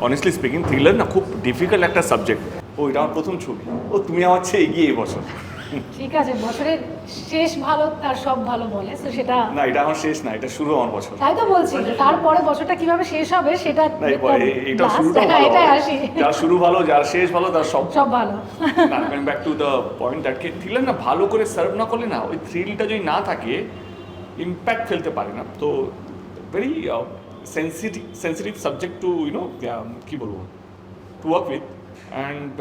Honestly speaking thriller না খুব difficult একটা সাবজেক্ট। ও এটা আমার প্রথম ছবি, ও তুমি আমার চেয়ে এগিয়ে এই বছর। ঠিক আছে, বছরের শেষ ভালো তার সব ভালো বলে, তো সেটা না, এটা আমার শেষ না, এটা শুরু আমার বছর। তাই তো বলছি, তারপরে বছরটা কিভাবে শেষ হবে সেটা এটা শুরুটা ভালো, এটাই আসি, যার শুরু ভালো যার শেষ ভালো তার সব সব ভালো। না, coming back to the point that thriller না ভালো করে সার্ভ না করলে না ওই থ্রিলটা যদি না থাকে ইম্প্যাক্ট ফেলতে পারে না। তো ভেরি সেন্সিটিভ সাবজেক্ট টু কী বলবো, টু ওয়ার্ক উইথ। অ্যান্ড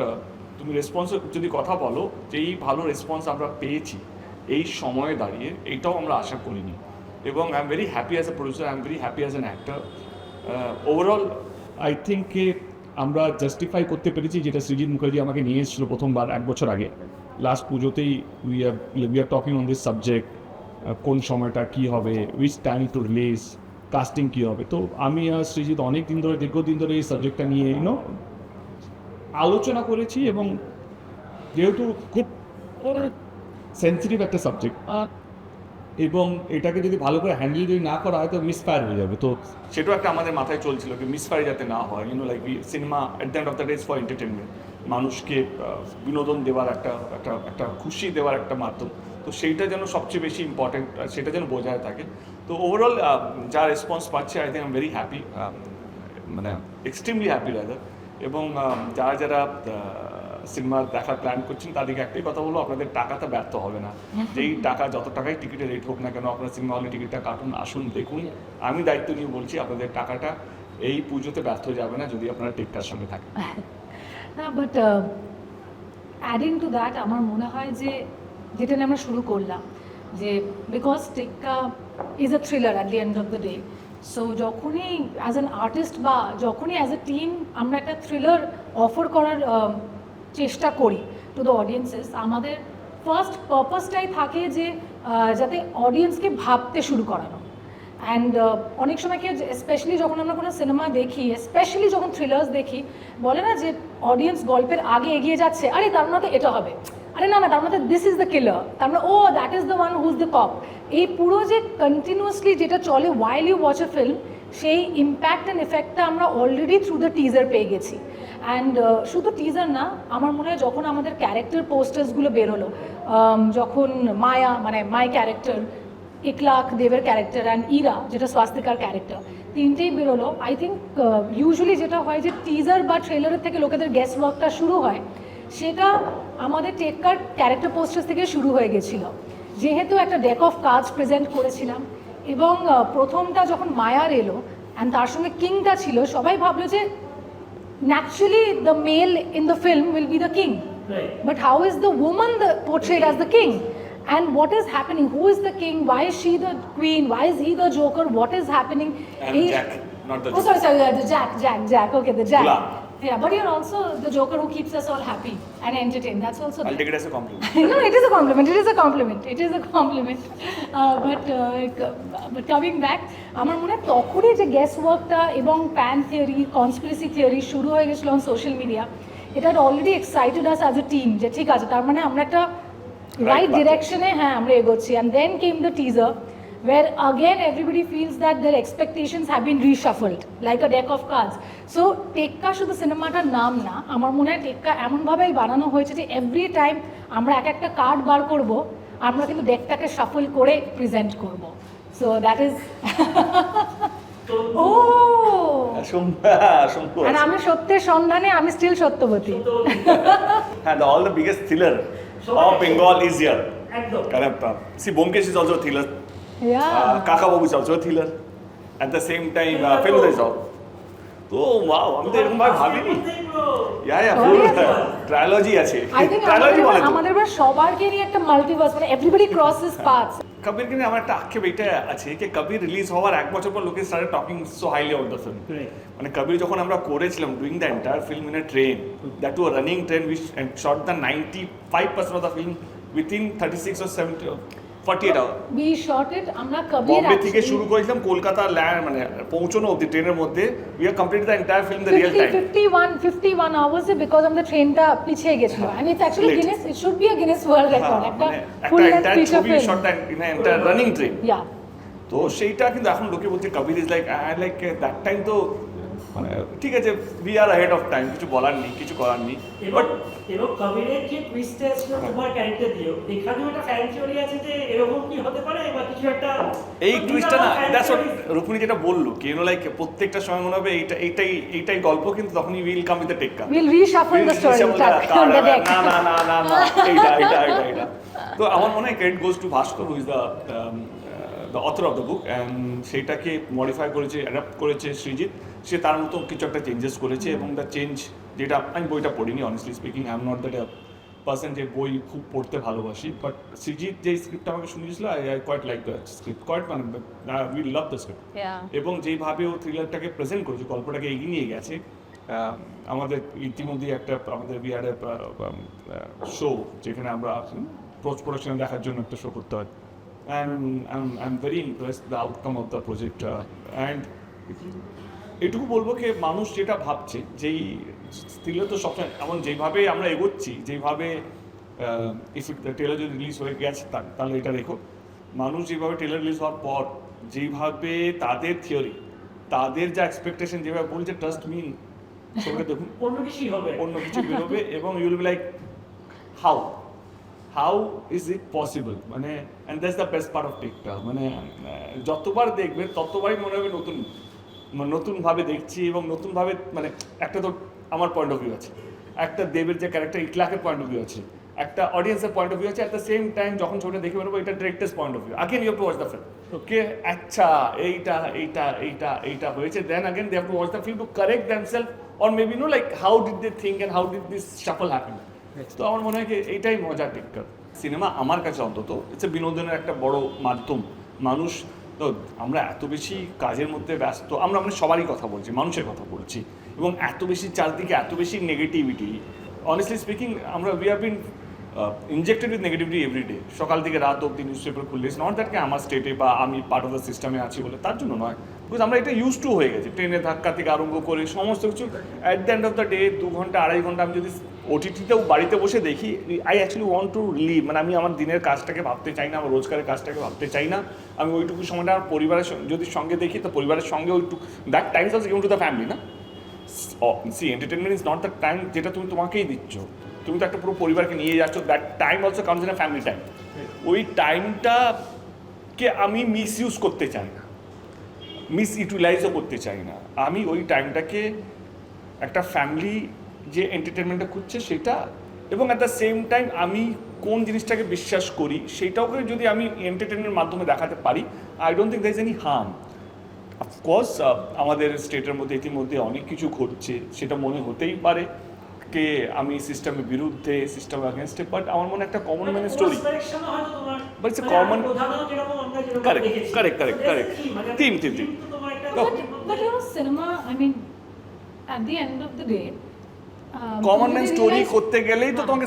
তুমি রেসপন্স যদি কথা বলো যে এই ভালো রেসপন্স আমরা পেয়েছি এই সময়ে দাঁড়িয়ে, এইটাও আমরা আশা করিনি। এবং I am very happy as a producer, I am very happy as an actor. Overall I think আমরা জাস্টিফাই করতে পেরেছি যেটা সৃজিত মুখার্জি আমাকে নিয়ে এসেছিলো প্রথমবার 1 বছর আগে, লাস্ট পুজোতেই we are talking on this subject, কোন সময়টা কী হবে, which time to release, casting কী হবে। তো আমি আর সৃজিত অনেক দিন ধরে, দীর্ঘদিন ধরে এই সাবজেক্টটা নিয়ে আলোচনা করেছি। এবং যেহেতু খুব সেন্সিটিভ একটা সাবজেক্ট এবং এটাকে যদি ভালো করে হ্যান্ডেল যদি না করা হয় তো মিসফায়ার হয়ে যাবে। তো সেটাও একটা আমাদের মাথায় চলছিল কি মিসফায়ার যাতে না হয়। Like cinema at the end of the day is for entertainment, মানুষকে বিনোদন দেওয়ার একটা খুশি দেওয়ার একটা মাধ্যম। তো সেইটা যেন সবচেয়ে বেশি ইম্পর্টেন্ট, সেটা যেন বোঝায় থাকে। তো ওভারঅল যা রেসপন্স পাচ্ছে I think I am very happy, মানে এক্সট্রিমলি হ্যাপি রাদার। এবং যারা যারা সিনেমা দেখার প্ল্যান করছেন তাদেরকে একটাই কথা বলবো, আপনাদের টাকাটা ব্যর্থ হবে না। যেই টাকা, যত টাকাই টিকিটের রেট হোক না কেন, আপনার সিনেমা হলে টিকিটটা কাটুন, আসুন, দেখুন। আমি দায়িত্ব নিয়ে বলছি আপনাদের টাকাটা এই পুজোতে ব্যর্থ যাবে না যদি আপনারা টেক্কার সঙ্গে থাকেন। না, বাট অ্যাডিং টু দ্যাট আমার মনে হয় যে যেটা নিয়ে আমরা শুরু করলাম যে বিকজ টেক্কা is a thriller at the end of the day. So যখনই অ্যাজ অ্যান আর্টিস্ট বা যখনই অ্যাজ এ টিম আমরা একটা থ্রিলার অফার করার চেষ্টা করি টু দ্য অডিয়েন্সেস, আমাদের ফার্স্ট পারপাসটাই থাকে যে যাতে অডিয়েন্সকে ভাবতে শুরু করানো। অ্যান্ড অনেক সময় কি, স্পেশালি যখন আমরা কোনো সিনেমা দেখি, স্পেশালি যখন থ্রিলার্স দেখি, বলে না যে অডিয়েন্স গল্পের আগে এগিয়ে যাচ্ছে, আরে তার মানে এটা হবে, আরে না তার মানে দিস ইজ দ্য কিলার, তার মানে ও that is the one who's the cop. এই পুরো যে কন্টিনিউয়াসলি যেটা চলে while you watch a film, সেই ইম্প্যাক্ট অ্যান্ড এফেক্টটা আমরা অলরেডি থ্রু দ্য টিজার পেয়ে গেছি। অ্যান্ড শুধু টিজার না, আমার মনে হয় যখন আমাদের ক্যারেক্টার পোস্টার্সগুলো বেরোলো, যখন মায়া মানে মাই ক্যারেক্টার, ইকলাক দেবের ক্যারেক্টার অ্যান্ড ইরা যেটা স্বাস্তিকার ক্যারেক্টার, তিনটেই বেরোলো। আই থিঙ্ক ইউজুয়ালি যেটা হয় যে টিজার বা ট্রেলারের থেকে লোকেদের গেস ওয়ার্কটা শুরু হয়, সেটা আমাদের টেক্কার ক্যারেক্টার পোস্টার্স থেকে শুরু হয়ে গেছিলো। যেহেতু একটা ডেক অফ কার্ডস প্রেজেন্ট করেছিলাম এবং প্রথমটা যখন মায়ার এলো অ্যান্ড তার সঙ্গে কিংটা ছিল, সবাই ভাবলো যে naturally the male in the film will be the king, right. But how is the woman portrayed as the king, and what is happening, who is the king, why is she the queen, why is he the joker, what is happening? And Jack, not the Joker. Sorry, the Jack, okay, the Jack. Gula. Yeah, but you're also the joker who keeps us all happy and entertained. That's also I'll take it as a compliment. No, it is a compliment. It is a compliment. It is a compliment. But coming back, আমার মনে হয় তখনই যে guess ওয়ার্কটা এবং pan theory, conspiracy theory শুরু হয়ে গেছিলো অন সোশ্যাল মিডিয়া, এটা already excited us as a team যে ঠিক আছে, তার মানে আমরা একটা রাইট ডিরেকশনে আমরা এগোচ্ছি। And then came the teaser where again everybody feels that their expectations have been reshuffled like a deck of cards. So টেক্কা শুধু সিনেমাটার নাম না, আমার মনে হয় টেক্কা এমনভাবেই বানানো হয়েছে যে এভরি টাইম আমরা একটা কার্ড বার করব, আমরা কিন্তু ডেকটাকে শাফল করে প্রেজেন্ট করব। সো দ্যাট ইজ ও আর আমি সত্যের সন্ধানে, আমি still Satyabati. And all the biggest thriller of Bengal is here. See, Bomkesh is also a thriller. Yeah. Kaka Babu is also a thriller. At the same time, Feluda is also. Oh wow, আমি তো এরকম ভাবে ভাবিনি। ফুল trilogy আছে। I think আমাদের সবারকে নিয়ে একটা multiverse, মানে এভরিবডি ক্রসেস পাথস। কবিরকে নিয়ে আমার একটা আক্ষেপ এইটা আছে যে কবির রিলিজ হওয়ার 1 বছর পর লোকে started talking so highly of the film. মানে কবির যখন আমরা করেছিলাম doing the entire film in a train, that to a running train, which shot the 95% of the film within 36 or 48 hours. We shot it, আমরা কবির বম্বে থেকে শুরু করেছিলাম কলকাতা মানে পৌঁছানো অবধি ট্রেনের মধ্যে। We have completed the entire film the real time. 51 hours because আমাদের ট্রেনটা পিছিয়ে গেছিল। And it's actually Guinness, it should be a Guinness World Record. একটা full length feature film shot in entire running train. Yeah. তো সেইটা কিন্তু এখন লোকে বলছে কবির ইজ লাইক দ্যাট টাইম তো মানে ঠিক আছে, we are head of time, কিছু বলার নেই, কিছু করার নেই। বাট এবং কবিরের যে টুইস্টে ছিল তোমার ক্যারেক্টার দিও, এখানেও একটা ফ্যান থিওরি আছে যে এরকম কি হতে পারে বা কিছু একটা এই টুইস্টটা না, দ্যাটস হোয়াট রুকমিনি যেটা বললো কি লাইক প্রত্যেকটা সময় মনে হবে এইটাই গল্প, কিন্তু তখনই উইল কাম উইথ দ্য টেক্কা, উইল রিশাফল দ্য স্টোরি এটা। তো আমার মনে হয় credit goes to Bhaskar, who is the author of the book, and সেইটাকে মডিফাই করেছে, অ্যাডাপ্ট করেছে সৃজিত। সে তার মতো কিছু একটা চেঞ্জেস করেছে, এবং দ্য চেঞ্জ যেটা, আমি বইটা পড়িনি honestly speaking, I am not that person যে বই খুব পড়তে ভালোবাসি, বাট সৃজিত যে স্ক্রিপ্টটা আমাকে শুনিয়েছিল, I quite like the script, quite মানে উই লাভ দ্য স্ক্রিপ্ট। এবং যেইভাবে ও থ্রিলারটাকে প্রেজেন্ট করেছে, গল্পটাকে এগিয়ে নিয়ে গেছে। আমাদের ইতিমধ্যে আমাদের উই হ্যাড শো যেখানে আমরা পোস্ট প্রোডাকশন দেখার জন্য একটা শো করতে হয়, and I am very impressed the outcome of the project. And এটুকু বলবো কি, মানুষ যেটা ভাবছে, যেই স্টিলে তো সবসময় এমন, যেইভাবে আমরা এগোচ্ছি, যেইভাবে ট্রেলার যদি রিলিজ হয়ে গেছে তাহলে এটা রেখো, মানুষ যেভাবে ট্রেলার রিলিজ হওয়ার পর যেইভাবে তাদের থিওরি, তাদের যা এক্সপেকটেশন, যেভাবে বলছে, ট্রাস্ট মি, সঙ্গে দেখুন অন্য কিছুই হবে, অন্য কিছু বেরোবে, এবং you'll be like how is it possible, মানে and that's the best part of টেকটা। মানে যতবার দেখবে ততবারই মনে হবে নতুনভাবে দেখছি, এবং নতুনভাবে, মানে একটা তো আমার পয়েন্ট অফ ভিউ আছে, একটা দেবের যে ক্যারেক্টার ইটলাকের পয়েন্ট অফ ভিউ আছে, একটা অডিয়েন্সের পয়েন্ট অফ ভিউ আছে, অ্যাট দ্য সেম টাইম যখন ছবিটা দেখে বেরোবো, এটা director's point of view, again you have to watch the film, okay আচ্ছা এইটা হয়েছে, then again they have to watch the film to correct themselves, or maybe know like how did they think and how did this shuffle happen. তো আমার মনে হয় কি এইটাই মজা টেক্কার। সিনেমা আমার কাছে অন্তত ইটস এ বিনোদনের একটা বড় মাধ্যম। মানুষ তো, আমরা এত বেশি কাজের মধ্যে ব্যস্ত, আমরা সবারই কথা বলছি, মানুষের কথা বলছি, এবং এত বেশি চারদিকে এত বেশি নেগেটিভিটি, অনেস্টলি স্পিকিং আমরা we have been injected with negativity everyday, সকাল থেকে রাত অব্দি নিউজ পেপার খুললে, ইটস নট দ্যাট আমার স্টেটে বা আমি পার্ট অফ দ্য সিস্টেমে আছি বলে, তার জন্য নয়, বিকজ আমরা এটা ইউজ টু হয়ে গেছি, ট্রেনের ধাক্কা থেকে আরম্ভ করে সমস্ত কিছু। At the end of the day 2 ঘন্টা 2.5 ঘন্টা আমি যদি ওটিটিতেও বাড়িতে বসে দেখি, I actually want to live, মানে আমি আমার দিনের কাজটাকে ভাবতে চাই না, আমার রোজগারের কাজটাকে ভাবতে চাই না, আমি ওইটুকু সময়টা আমার পরিবারের যদি সঙ্গে দেখি, তো পরিবারের সঙ্গে ওইটুকু, that time is also given to the family, না? See entertainment is not the time যেটা তুমি তোমাকেই দিচ্ছ, তুমি তো একটা পুরো পরিবারকে নিয়ে যাচ্ছ, that time also comes in a family time. ওই টাইমটাকে আমি মিস ইউজ করতে চাই না, মিস ইউটিলাইজও করতে চাই না, আমি ওই টাইমটাকে একটা ফ্যামিলি যে এন্টারটেনমেন্টটা খুঁজছে সেটা, এবং অ্যাট দ্য সেম টাইম আমি কোন জিনিসটাকে বিশ্বাস করি সেটাকে যদি আমি এন্টারটেনমেন্টের মাধ্যমে দেখাতে পারি, I don't think there is any harm. Of course আমাদের স্টেটের মধ্যে ইতিমধ্যে অনেক কিছু ঘটছে, সেটা মনে হতেই পারে কে আমি সিস্টেমের বিরুদ্ধে, সিস্টেমের আগেনস্টে, বাট আমার মনে একটা common man story, but it's a common, correct theme but you know cinema, I mean at the end of the day common man story করতে গেলেই তো তোমাকে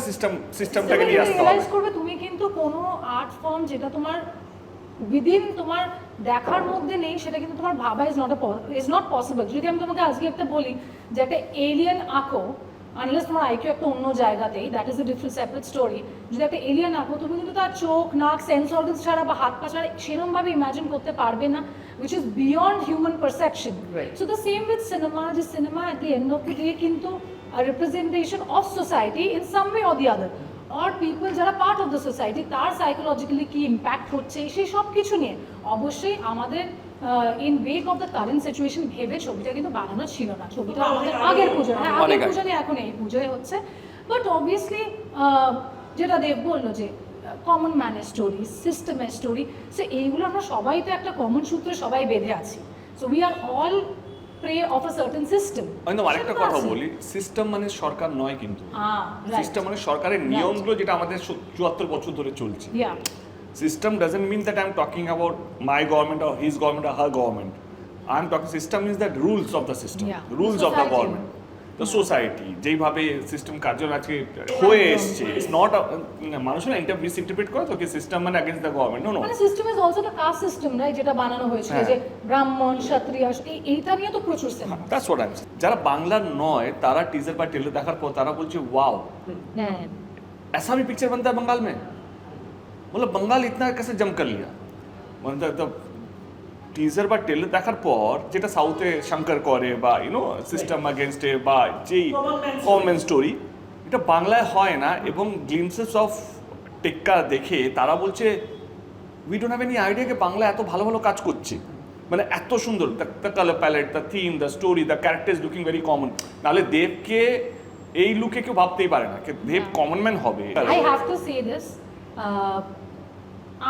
সিস্টেমটাকে নিয়ে আসতে হবে। রিয়েলাইজ করবে তুমি কিন্তু কোনো আর্ট ফর্ম যেটা তোমার উইদিন তোমার দেখার মধ্যে নেই, সেটা কিন্তু তোমার ভাবা ইজ নট পসিবল। যদি আমি তোমাকে আজকে একটা বলি যে একটা এলিয়েন আঁকো, আনলেস তোমার আইকিউ একটা অন্য জায়গাতেই, that is a different separate story. যদি একটা এলিয়েন আঁকো, তুমি কিন্তু তার চোখ, নাক, সেন্স অর্গানস ছাড়া বা হাত পা ছাড়া সেরকমভাবে ইমাজিন করতে পারবে না, which is beyond human perception. So the same with cinema, the cinema at the end of the day কিন্তু a representation of society in some way or the other, or people যারা part of the society, তার psychologically কি impact হচ্ছে সেই সব কিছু নিয়ে। অবশ্যই আমাদের in ওয়েক of the current situation ভেবে ছবিটা কিন্তু বানানো ছিল না, ছবিটা আমাদের আগের পুজো, হ্যাঁ আগের পুজো নিয়ে এখন এই পুজোয় হচ্ছে। বাট অবভিয়াসলি যেটা দেব বললো যে কমন ম্যানের স্টোরি, সিস্টেমের স্টোরি, সো এইগুলো আমরা সবাই তো একটা কমন সূত্রে সবাই বেঁধে আছি, so we are all prey of a certain system. আমি তো আরেকটা কথা বলি, সিস্টেম মানে সরকার নয়, কিন্তু সিস্টেম মানে সরকারের নিয়মগুলো যেটা আমাদের 74 বছর ধরে চলছে। System doesn't mean that I'm talking about my government or his government or her government. I'm talking, system means that rules of the system, rules of the government, the society, যেইভাবে system কার্যকর আজকে হয়ে এসছে। It's not মানুষরা misinterpret করে তো কি system মানে अगेंस्ट দ্য গভর্নমেন্ট, নো মানে system is also the caste system, right, যেটা বানানো হয়েছিল যে ব্রাহ্মণ ক্ষত্রিয়, এইটা নিয়ে তো প্রচুর cinema. That's what I am saying. যারা বাংলার নয় তারা টিজার বা ট্রেলার দেখার পর তারা বলছে ওয়াও, ऐसा भी पिक्चर बनता है बंगाल में, मतलब बंगाल इतना कैसे जम कर लिया, मतलब টিজার বা ট্রেলার দেখার পর যেটা সাউথে শঙ্কর করে বা ইউনো সিস্টেম অ্যাগেনস্টে বা যেই কমন স্টোরি, এটা বাংলায় হয় না। এবং গ্লিমসেস অফ টেক্কা দেখে তারা বলছে we don't have any idea যে বাংলা এত ভালো ভালো কাজ করছে, মানে এত সুন্দর the colour palette, the theme, the story, the character is looking very common. নাহলে দেবকে এই লুকে কেউ ভাবতেই পারে না দেব কমন ম্যান হবে। I have to say this,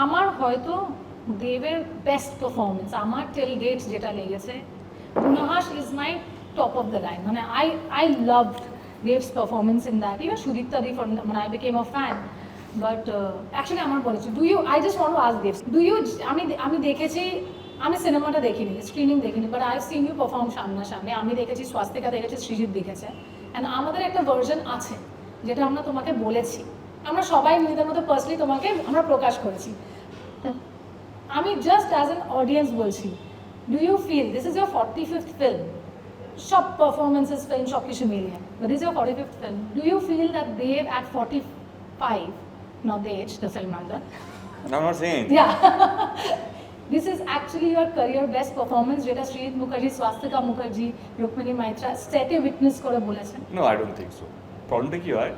আমার হয়তো দেবের বেস্ট পারফরমেন্স আমার টিল ডেট যেটা লেগেছে, Nuhash is my top of the line. মানে I loved Dev's performance in that. Even Sudipta di from মানে I became a fan. But actually আমার বলেছে I just want to ask Dev, আমি দেখেছি, আমি সিনেমাটা দেখিনি, স্ক্রিনিং দেখিনি, but I seen you perform সামনাসামনি। আমি দেখেছি, স্বাস্তিকা দেখেছি, সৃজিত দেখেছে। অ্যান্ড আমাদের একটা ভার্জন আছে যেটা আমরা তোমাকে বলেছি, আমরা সবাই নিজেদের মধ্যে পার্সোনালি তোমাকে আমরা প্রকাশ করেছি। আমি জাস্ট অ্যাজ অ্যান অডিয়েন্স বলছি, do you feel this is your 45th film, সব পারফরমেন্সেস ফিল্ম সব কিছু মিলিয়ে, but this is your 45th film, do you feel that Dev at 45, not the age, the film rather, I'm not saying. yeah, this is actually your career best performance যেটা সৃজিত মুখার্জি, স্বাস্তিকা মুখার্জি, রুক্মিণী মাইত্রা সেটে witness করে বলেছেন? No, I don't think so. প্রবলেমটা কি হয়,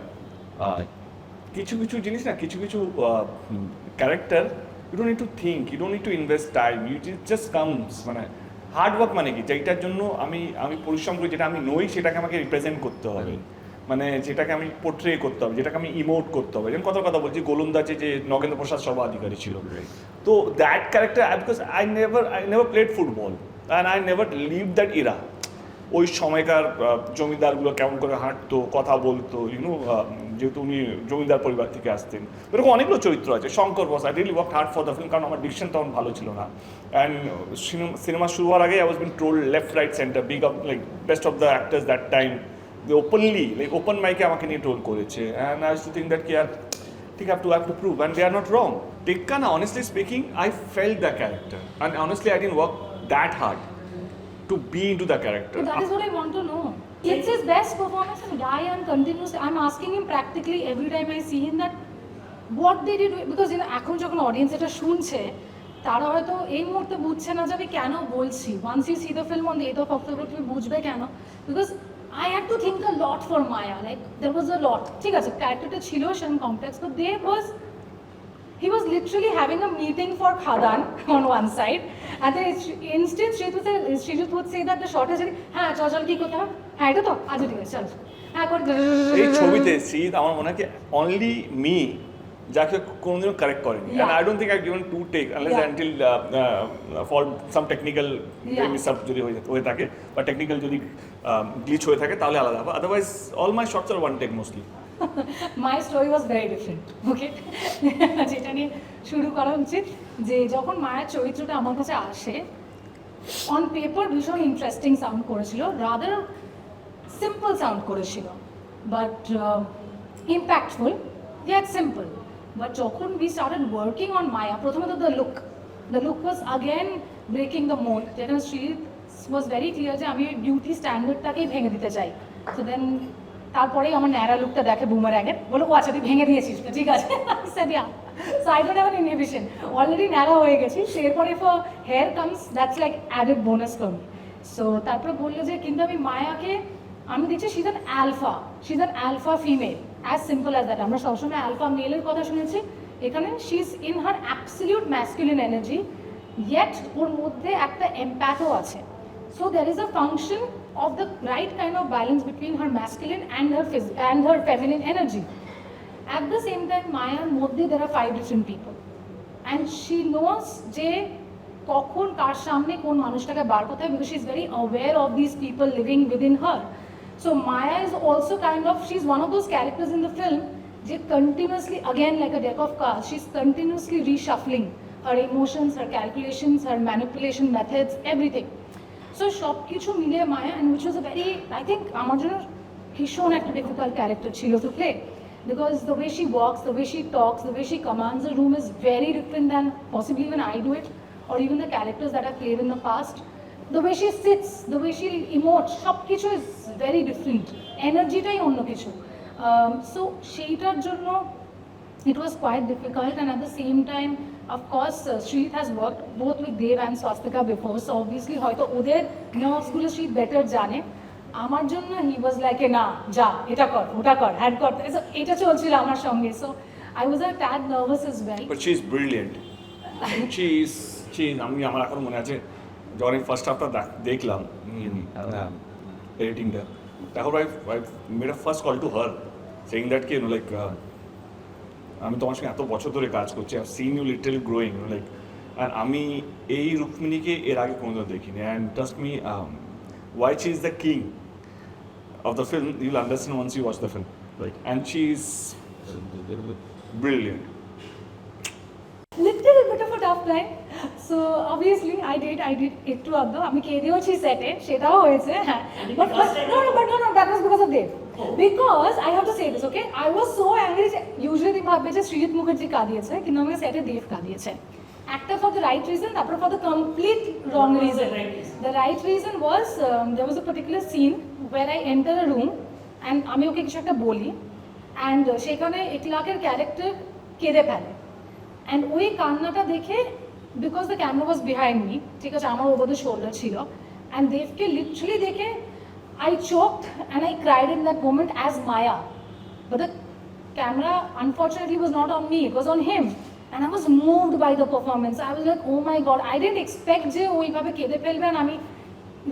কিছু কিছু জিনিস না, কিছু কিছু character you don't need to think, you don't need to invest time, you just comes. মানে হার্ড ওয়ার্ক মানে কি, যেটার জন্য আমি পরিশ্রম করি, যেটা আমি নই সেটাকে আমাকে রিপ্রেজেন্ট করতে হবে, মানে যেটাকে আমি পোর্ট্রে করতে হবে, যেটাকে আমি ইমোট করতে হবে। যেমন কথা বলছি, গোলন্দাজে যে নগেন্দ্র প্রসাদ সর্বাধিকারী ছিল, তো that character, because I never played football and I never live that era. ওই সময়কার জমিদারগুলো কেমন করে হাঁটতো, কথা বলতো, ইউনো, যেহেতু উনি জমিদার পরিবার থেকে আসতেন, এরকম অনেকগুলো চরিত্র আছে। Shankar boss, I really work hard for the film, কারণ আমার ডিকশন তখন ভালো ছিল না। অ্যান্ড সিনেমা শুরু হওয়ার আগে I was been told left right centre, big of like best of the actors that time, openly like open মাইকে আমাকে নিয়ে ট্রোল করেছে। And I to think that কি আর ঠিক have to prove, and they are not wrong. টেক্কা না, honestly speaking, I felt the character, and honestly I didn't work that hard to be into the character. So that is what I want to know. It's his best performance, and I am continuously, I'm asking him practically every time I see him that what they did, because you know, এখন যখন audience এটা শুনছে তারা হয়তো এই মুহূর্তে বুঝছে না যে আমি কেন বলছি। once you see the film on the 8th of October তুমি বুঝবে কেন, because I had to think a lot for Maya, like there was a lot, ঠিক আছে ক্যারেক্টারটা ছিল সেরকম complex, but there was, he was literally having a meeting for Khadan on one side. At the instant, Srijit would say that the shot is, হ্যাঁ চল কি করতে হবে, হ্যাঁ এটা তো আচ্ছা ঠিক আছে চল, হ্যাঁ করে এই ছবিতে সৃজিত আমার মনে হয় অনলি মি যাকে কোনোদিনও কারেক্ট করেনি, and I don't think I've given two take unless until for some technical miss up যদি হয়ে থাকে বা টেকনিক্যাল যদি গ্লিচ হয়ে থাকে তাহলে আলাদা হবে, otherwise all my shots are one take mostly. My story was very different, okay. যেটা নিয়ে শুরু করা উচিত, যে যখন মায়ের চরিত্রটা আমার কাছে আসে, অন পেপার ভীষণ ইন্টারেস্টিং সাউন্ড করেছিল, রাদার সিম্পল সাউন্ড করেছিল, but impactful, yet simple. But যখন উই স্টার্টেড ওয়ার্কিং অন মায়া, প্রথমত the look was again breaking the mode, যেখানে সৃজিত ওয়াজ ভেরি ক্লিয়ার যে আমি বিউটি স্ট্যান্ডার্ডটাকেই ভেঙে দিতে চাই। সো দেন তারপরেই আমার ন্যাড়া লুকটা দেখে বুমারাঙ্গের, বলো ও আচ্ছা তুই ভেঙে দিয়েছিস তো ঠিক আছে, so I don't have an inhibition, already ন্যাড়া হয়ে গেছি, সো এরপরে if hair comes that's like added bonus for me. So তারপরে বললো যে কিন্তু আমি মায়াকে, আমি দেখছি she is an alpha female, as simple as that. আমরা সবসময় আলফা মেলের কথা শুনেছি, এখানে she is in her absolute masculine energy, yet ওর মধ্যে একটা এমপ্যাথও আছে। So there is a function of the right kind of balance between her masculine and her feminine energy. At the same time, Maya's moddhe there are 5 different people, and she knows যে কখন কার সামনে কোন মানুষটাকে বার করতে হবে, because she is very aware of these people living within her. So Maya is also kind of, she is one of those characters in the film যে continuously, again like a deck of cards, she is continuously reshuffling her emotions, her calculations, her manipulation methods, everything. So সব কিছু মিলিয়ে মায়া, and which was a very, I think আমার জন্য ভীষণ একটা difficult character ছিল to play, because the way she walks, the way she talks, the way she commands a room is very different than possibly even I do it, or even the characters that I've played in the past. The way she sits, the way she emotes, সব কিছু is very different, এনার্জিটাই অন্য কিছু। So সেইটার জন্য it was quite difficult, and at the same time Of course, Shree has worked both with Dev and Swastika before, so obviously হয়তো ওদের nerves গুলো Shree better জানে। আমার জন্য he was like না যা এটা কর ওটা কর হ্যাড কর, so এটা চলছিল আমার সঙ্গে, so I was a tad nervous as well. But she is brilliant. she is আমি আমার এখন মনে আছে যখন ফার্স্ট হাফটা দেখলাম এডিটিংটা, তখন I made a first call to her saying that you know like আমি তোমার সঙ্গে এত বছর ধরে কাজ করছি, I have seen you little growing like, আর আমি এই রুক্মিণীকে এর আগে কোনোদিন দেখিনি, and trust me why she is the king of the film you'll understand once you watch the film, like, and she is brilliant. Little bit of a tough time, so obviously I did একটু আধটু আমি কেঁদেওছি সেটে, সেটাও হয়েছে হ্যাঁ, but no that was because of Dev. Because I have to say this, okay, I was so angry যে usually তুমি ভাববে যে সৃজিত মুখার্জি কাঁদিয়েছে, কিন্তু আমাকে সেটে দেব কাঁদিয়েছে, একটা for the right reason, তারপর for the complete wrong reason. The right reason was there was a particular scene where I enter a room and আমি ওকে কিছু একটা বলি, and সেখানে একলাকের ক্যারেক্টার কেঁদে ফেলে, and ওই কান্নাটা দেখে, because the camera was behind me, ঠিক আছে আমার over the shoulder ছিল, and দেবকে literally দেখে I choked and I cried in that moment as Maya, but the camera unfortunately was not on me, it was on him, and I was moved by the performance. I was like, oh my god, I didn't expect যে ওইভাবে কেঁদে ফেলবে, and আমি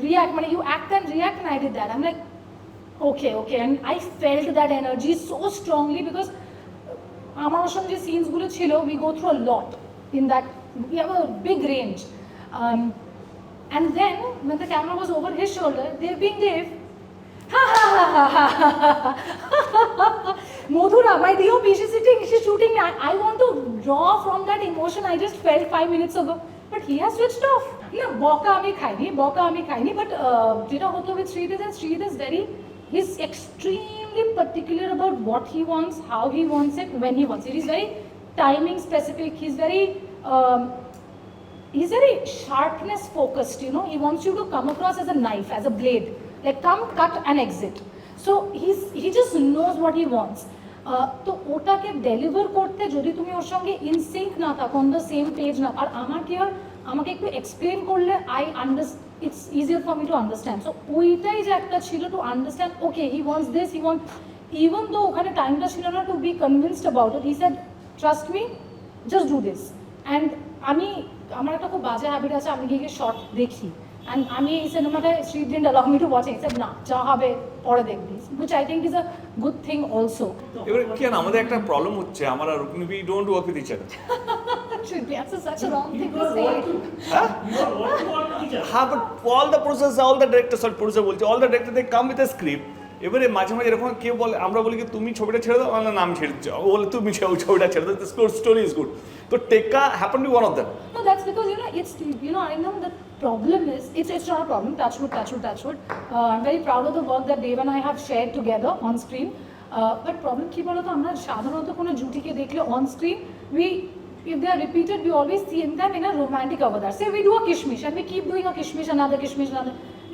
react, মানে you act and react, and I did that. I'm like, okay, and I felt that energy so strongly because আমার সঙ্গে যে সিনসগুলো ছিল, we go through a lot in that, we have a big range, and then when the camera was over his shoulder, Dev being Dev, Modhura, my DOP, she's sitting, she's shooting me. I want to draw from that emotion I just felt 5 minutes ago, but he has switched off. No, boka ami khaini, but যেটা হতো with Sridhar is very, he's extremely particular about what he wants, how he wants it, when he wants it. He's very timing specific, he's very sharpness focused, you know, he wants you to come across as a knife, as a blade, like come, cut and exit. So he just knows what he wants. তো ওটাকে deliver করতে যদি তুমি ওর সঙ্গে in sync না থাকো, on the same page না, আর আমাকে একটু এক্সপ্লেন করলে it's easier for me to understand, so ওইটাই যে একটা ছিল to understand, okay he wants this, he want, even though ওখানে টাইমটা ছিল না to be convinced about it, he said trust me, just do this, and আমার একটা খুব বাজে হ্যাবিট আছে, আমি গিয়ে শর্ট দেখি, and আমি এই সিনেমাটায় Sri didn't allow me to watch it, he said না যা হবে পরে দেখবি, which I think is a good thing also. এবারে কি না আমাদের একটা প্রবলেম হচ্ছে, আমরা Rukmini we don't work with each other. That's such a wrong thing to say. হ্যাঁ, but all the producers, all the directors, producer বলছে, all the directors they come with a script. এবারে মাঝে মাঝে এরকম কেউ বলে, আমরা বলি কি তুমি ছবিটা ছেড়ে দাও, আমরা নাম ছেড়ে দিচ্ছি, ও বলে তুমি ছবিটা ছেড়ে দাও, the story is good. তো টেক্কা happened to be one of them. No, that's because it's I know the problem is it's not a problem, touch wood. I'm very proud of the work that Dev and I have shared together on screen, but problem কি বলতো, আমরা সাধারণত কোনো জুটিকে দেখলে on screen if they are repeated, we always see them in a romantic avatar. Say we do a kishmish and we keep doing a kishmish, another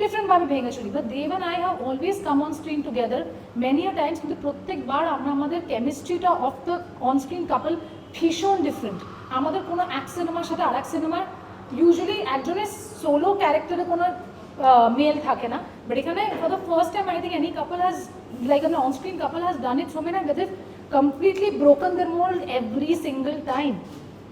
different ভাবে ভেঙে চলি, but Dev and I have always come on screen together many a times, কিন্তু প্রত্যেকবার আমরা আমাদের কেমিস্ট্রিটা of the on screen কাপল ভীষণ different, আমাদের কোনো এক সিনেমার সাথে আর এক সিনেমার ইউজুয়ালি একজনের সোলো ক্যারেক্টারে কোনো মেল থাকে না, বাট এখানে for the first time I think any couple has, like an on screen couple has done it so many times that they've completely broken their mold every single time.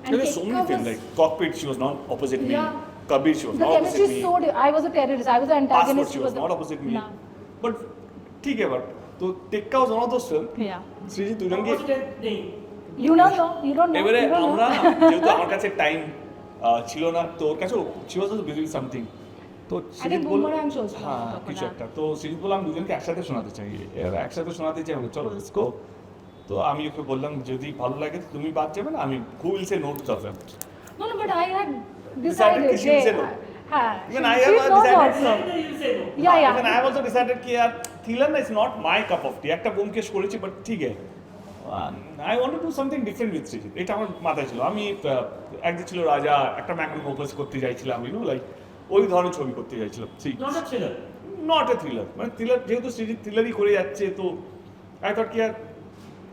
And There were so many things, like Cockpit, she was not opposite me. Yeah. Kabir, she was The not chemistry opposite is me. so I was a terrorist, I was the Passport, antagonist, she was not opposite me. Nah. But ঠিক আছে, তো টেক্কা was one of those films. Yeah. Shreeji দুজনকে You don't know. এবারে আমরা যেহেতু আমার কাছে টাইম ছিল না, তো ওর কাছে she was also busy with something. তো শ্রীজিৎ বলল হ্যাঁ কিছু একটা, তো শ্রীজিৎ বললাম দুজনকে একসাথে শোনাতে চাই, চলো let's go. তো আমি ওকে বললাম যদি ভালো লাগে তুমি বাদ যাবে না, আমি who will say no to the film? No, but I had decided that she will say no. Even I have decided. Yeah. Even I have also decided कि यार thriller is not my cup of tea. একটা ব্যোমকেশ করেছি, but ঠিক আছে, I want to do something different with Srijit. এটা আমার মাথায় ছিল, আমি একদিন ছিল রাজা, একটা ম্যাগনেট ফোকাস করতে চাইছিলাম, লাইক ওই ধরনের ছবি করতে চাইছিলাম, নট এ থ্রিলার, মানে থ্রিলার যেহেতু সৃজিত থ্রিলারই করে যাচ্ছে, তো আই থট কি আর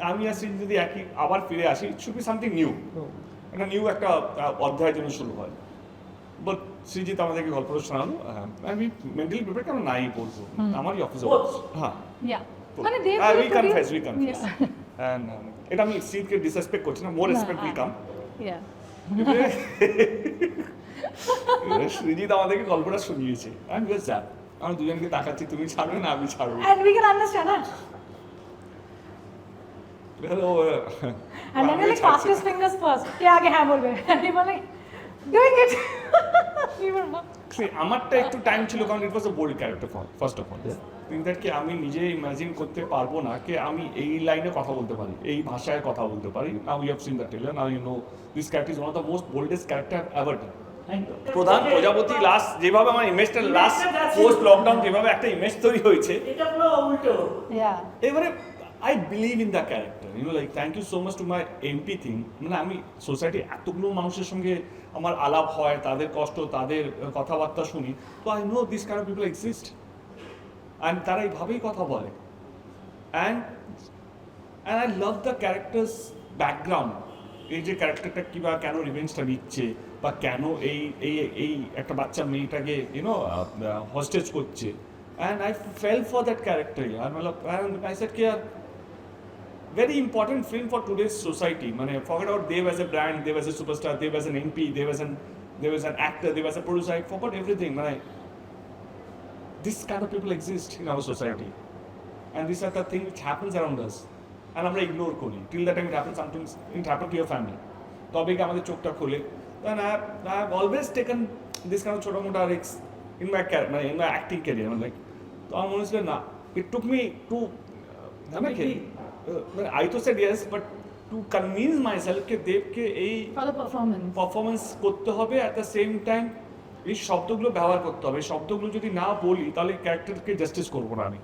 আমি আর সৃজিত যদি একই আবার ফিরে আসি, it should be something new, একটা নিউ একটা অধ্যায় যেন শুরু হয়। বাট সৃজিত আমাদেরকে গল্পটা শোনালো, আমি মেন্টালি প্রিপেয়ার কেন নাই বলবো, আমারই অফিসে হ্যাঁ Yeah. মানে they we confess Yeah. and এটা আমি সৃজিতকে ডিসরেসপেক্ট করছি না, more respect will come. Yeah. Srijit আমাদেরকে গল্পটা শুনিয়েছে, আমি বেশ যা আমি দুজনকে তাকাচ্ছি, তুমি ছাড়বে না আমি ছাড়বো। And we can understand that. And then we're like fastest fingers first. কে আগে হ্যাঁ বলবে? And we were like doing it. We were আমারটা একটু টাইম ছিল, কারণ it was a bold character first of all. দ্যাটকে আমি নিজে ইমাজিন করতে পারবো না যে আমি এই লাইনে কথা বলতে পারি, এই ভাষায় কথা বলতে পারি। Now you have seen the trailer, now you know this character is one of the most boldest character ever done. Pradhan Projapati last যেভাবে আমার ইমেজটা লাস্ট পোস্ট লকডাউন যেভাবে একটা ইমেজ তৈরি হয়েছে, এটা পুরো উল্টো। Yeah. এবারে I believe in the character, you know like thank you so much to my MP thing. মানে আমি সোসাইটি এতগুলো মানুষের সঙ্গে আমার আলাপ হয়, তাদের কষ্ট, তাদের কথাবার্তা শুনি, তো I know this kind of people exist and তারা এইভাবেই কথা বলে। And I love the characters background, এই যে ক্যারেক্টারটা কিংবা কেন রিভেঞ্জটা নিচ্ছে, বা কেন এই এই এই একটা বাচ্চা মেয়েটাকে ইউনো হস্টেজ করছে। And I fail for that character. I said কি very important film for today's society. Mane forget about Dev as a brand, Dev as a superstar, Dev as an MP, Dev as an actor, Dev as a producer. I forgot everything. Mane this kind of people exist in our society, and these are the things which happens around us, and আমরা ignore করি till the time it happens. Sometimes it happen to your family, তবে কি আমাদের চোখটা খোলে। And I have always taken this kind of ছোট মোটা risks in my career, in my acting career. I'm like, তো আমার মনে হচ্ছিল না, it took me to I to said yes, but to convince myself কে দেবকে এই For the performance. পারফরমেন্স করতে হবে, অ্যাট দ্য সেম টাইম এই শব্দগুলো ব্যবহার করতে হবে। এই শব্দগুলো যদি না বলি তাহলে ক্যারেক্টারকে জাস্টিস করবো না আমি।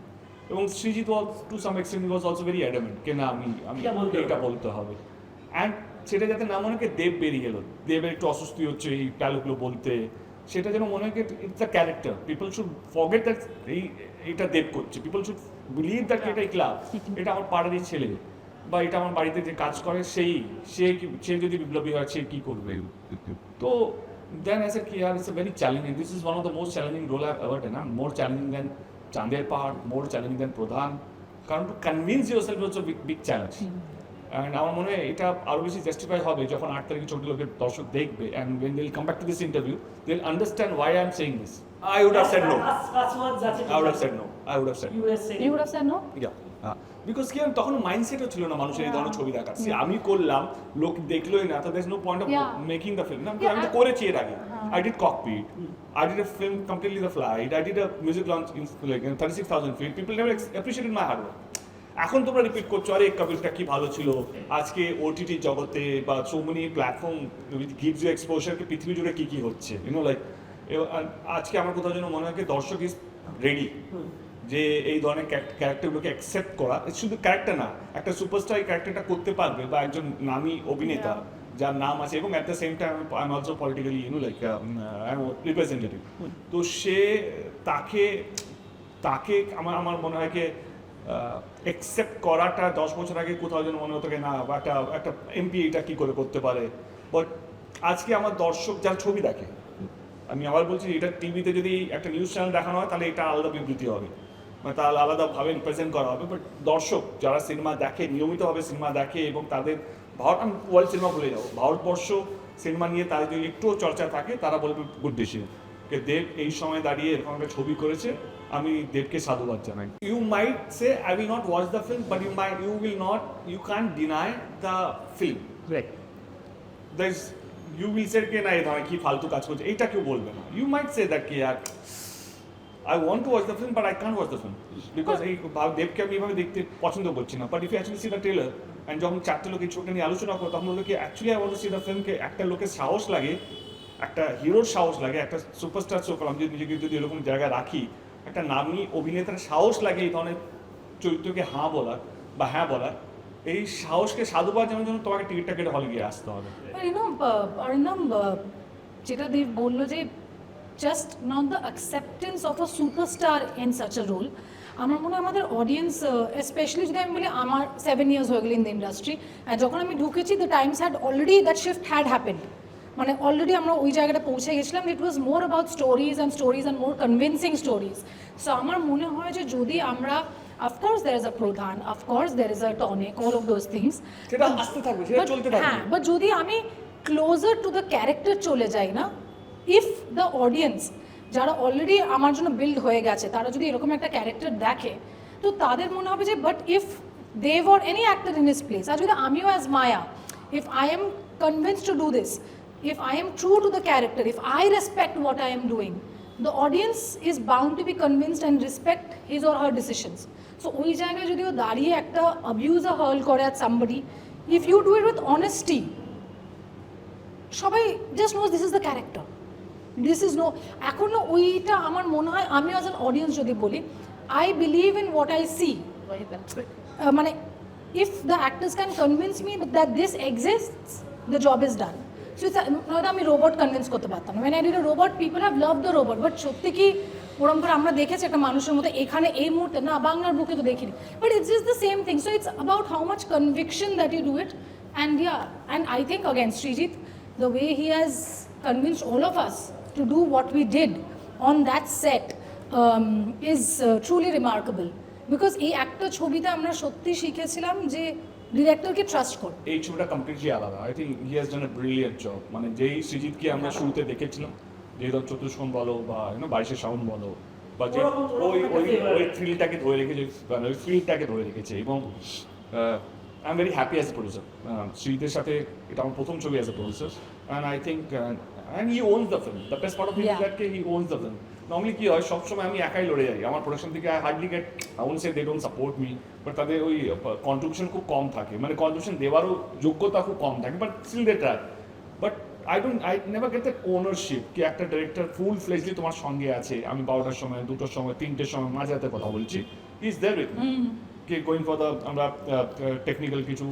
এবং Srijit to some extent was also very adamant কে না আমি এটা বলতে হবে। অ্যান্ড সেটা যাতে না মনে হয় দেব বেরিয়ে গেল, দেবের একটু অস্বস্তি হচ্ছে এই ডায়লগগুলো বলতে, সেটা যেন মনে হয় it's the character. People should forget that এইটা দেব করছে। পিপল শুড বিলিভ দ্যাট এটা ক্লাব, এটা আমার পাড়ারই ছেলে, বা এটা আমার বাড়িতে যে কাজ করে সে যদি বিপ্লবী হয় সে কী করবে। তো দেন I said, it's a very challenging. This is one of the most challenging role I've ever done. More challenging than Chandel Pahad, more challenging than Pradhan. কারণ to convince yourself was a big challenge. And আমার মনে হয় এটা আরও বেশি justify হবে যখন 8 তারিখে 14 লোকের দর্শক দেখবে, and when they'll come back to this interview, they'll understand why I'm saying this. I would have said no. I would have said no. I would have said no. You would have said no? Yeah. Because কি তখন মাইন্ডসেটও ছিল না মানুষের এই ধরনের ছবি দেখার। আমি করলাম, লোক দেখলোই না, তো there's no point of making the film. আমি তো করেছি এর আগে। I did cockpit, I did a film completely the flight, I did a music launch in like 36,000 feet. People never appreciated my hard work. এখন তোমরা repeat করছো, আরে কপিলটা কি ভালো ছিল, আজকে ওটিটি জগতে বা so many platform gives you exposure, কি পৃথিবী জুড়ে কি হচ্ছে, ইউনো লাইক। আজকে আমার কোথাও যেন মনে হয় কি দর্শক ইজ রেডি যে এই ধরনের ক্যারেক্টারগুলোকে অ্যাকসেপ্ট করা। শুধু ক্যারেক্টার না, একটা সুপারস্টার এই ক্যারেক্টারটা করতে পারবে, বা একজন নামী অভিনেতা যার নাম আছে, এবং at the same time I am also politically like I am representative. তো সে তাকে আমার মনে হয় কি অ্যাকসেপ্ট করাটা 10 বছর আগে কোথাও যেন মনে হতো না, বা একটা এমপি এটা কী করে করতে পারে। বাট আজকে আমার দর্শক যারা ছবি দেখে, আমি আবার বলছি, এটা টিভিতে যদি একটা নিউজ চ্যানেল দেখানো হয় তাহলে এটা আলাদা বিবৃতি হবে, মানে তাহলে আলাদাভাবে রিপ্রেজেন্ট করা হবে। বাট দর্শক যারা সিনেমা দেখে, নিয়মিতভাবে সিনেমা দেখে, এবং তাদের আমি ওয়ার্ল্ড সিনেমা ভুলে যাবো, ভারতবর্ষ সিনেমা নিয়ে তাদের যদি একটুও চর্চা থাকে, তারা বলবে গুড ডিসিশন যে দেব এই সময় দাঁড়িয়ে এরকম একটা ছবি করেছে, আমি দেবকে সাধুবাদ জানাই। You might say I will not watch the film, but you can't deny the film. You will say কে না এই ধরনের কি ফালতু কাজ করছে, এইটা কেউ বলবে না। ইউ মাইট সে দ্যাট কি I want to watch the film, but I can't watch the film because এই দেবকে আমি এভাবে দেখতে পছন্দ করছি না। But if you actually see the trailer, and যখন 4টে লোক এই ছবিটা নিয়ে আলোচনা করো, তখন বললো কি actually I want to see the ফিল্মকে একটা লোকের সাহস লাগে, একটা হিরোর সাহস লাগে, একটা সুপারস্টার শো করলাম যদি নিজেকে যদি এরকম জায়গায় রাখি, একটা নামী অভিনেতার সাহস লাগে এই ধরনের চরিত্রকে হাঁ বলার বা হ্যাঁ বলার। এই সাহসকে সাধুবাদ জানার জন্য তোমাকে টিকিটটা কেটে হলে গিয়ে আসতে হবে। অরিন্দম, যেটা দেব বললো যে just not the acceptance of a superstar in such a role, আমার মনে হয় আমাদের অডিয়েন্স স্পেশালি যদি আমি বলি আমার 7 ইয়ার্স হয়ে গেল ইন দ্য ইন্ডাস্ট্রি, যখন আমি ঢুকেছি the times had already that shift had happened, মানে অলরেডি আমরা ওই জায়গাটা পৌঁছে গেছিলাম। It was more about stories and more convincing stories. So আমার মনে হয় যে যদি আমরা, of course there is a Pradhan, of course there is a tonic, all of those things, সেটা আসতে থাকবে, সেটা চলতে থাকবে। হ্যাঁ, বাট যদি আমি ক্লোজার টু দ্য ক্যারেক্টার চলে যাই না, ইফ দ্য অডিয়েন্স যারা অলরেডি আমার জন্য বিল্ড হয়ে গেছে তারা যদি এরকম একটা ক্যারেক্টার দেখে, তো তাদের মনে হবে যে but if they were any actor in his place, আর যদি আমিও as Maya, if I am convinced to do this, if I am true to the character, if I respect what I am doing, the audience is bound to be convinced and respect his or her decisions. So ওই জায়গায় যদিও দাঁড়িয়ে একটা abuser hurl করে at somebody, if you do it with honesty, সবাই just knows this is the character, this is no, এখনো ওইটা আমার মনে হয়, আমি as an audience যদি বলি, I believe in what I see, মানে if the actors can convince me that this exists, the job is done. So নয়তো আমি রোবট কনভিন্স করতে পারতাম না, when I did a robot, people have loved the robot, but সত্যি কি ওরম করে আমরা দেখেছি একটা মানুষের মতো এখানে এই মুহূর্তে, না বাংলার বুকে তো দেখিনি, but it's just the same thing. So it's about how much conviction that you do it, and and I think again Srijit, the way he has convinced all of us to do what we did on that set is truly remarkable, because এই একটা ছবিতে আমরা সত্যি শিখেছিলাম যে ডিরেক্টরকে trust কর। এই ছবিটা কমপ্লিটলি আলাদা। I think he has done A brilliant job. মানে যেই সৃজিতকে আমরা শুরুতে দেখেছিলাম, যেরকম চতুষ্কোণ বলো বা 22 সাউন্ড বলো, বা যে ওই থ্রিলটাকে ধরে রেখেছে, মানে ওই ফিলটাকে ধরে রেখেছে। এবং I am very happy as a producer. সৃজিতের সাথে এটা আমার প্রথম ছবি as a producer, and I think and he owns the film. The best part of it is that he owns the film. Normally কি হয়, সবসময় আমি একাই লড়ে যাই, আমার প্রোডাকশন থেকে I hardly get, I won't say they don't support me, but তাদের ওই কন্ট্রিবিউশন খুব কম থাকে, মানে কন্ট্রিবিউশন দেওয়ারও যোগ্যতা খুব কম থাকে, but still they try. But I never get that ownership কি একটা ডিরেক্টর ফুল ফ্লেজলি তোমার সঙ্গে আছে। আমি 12টার সময়, 2টোর সময়, 3টের সময় মাঝে হাতে কথা বলছি, ইজ দেয়ার উইথ মি। কি গোয়িং ফর দ্য, আমরা টেকনিক্যাল কিছু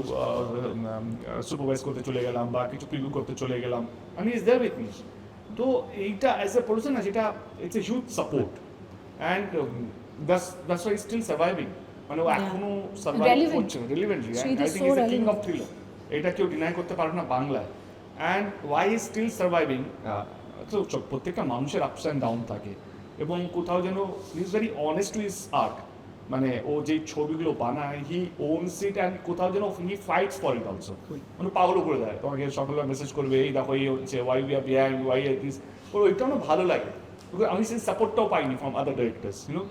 সুপারভাইজ করতে চলে গেলাম বা কিছু প্রিভিউ করতে চলে গেলাম, আমি ইজ দেয়ার উইথ মি। তো এইটা অ্যাজ এ প্রডিউসার না, যেটা it's a huge support, and that's why still surviving. মানে ও এখনো সার্ভাইভ করছে relevantly, I think is the king of thriller, এটা কেউ ডিনাই করতে পারে না বাংলায়। And why is still surviving, তো প্রত্যেকটা মানুষের আপস অ্যান্ড ডাউন থাকে, এবং কোথাও যেন he is very honest to his art. মানে ও যেই ছবিগুলো বানায়, হি ওনস ইট, অ্যান্ড কোথাও যেন হি ফাইটস ফর ইট অলসো। মানে পাগলও করে দেয়, তোমাকে সকালে মেসেজ করবে, এই দেখো এই হচ্ছে, why we are behind, why are this. ওর ওইটা আমার ভালো লাগে, আমি সেই সাপোর্টটাও পাইনি ফ্রম আদার ডিরেক্টর্স। ইউনো,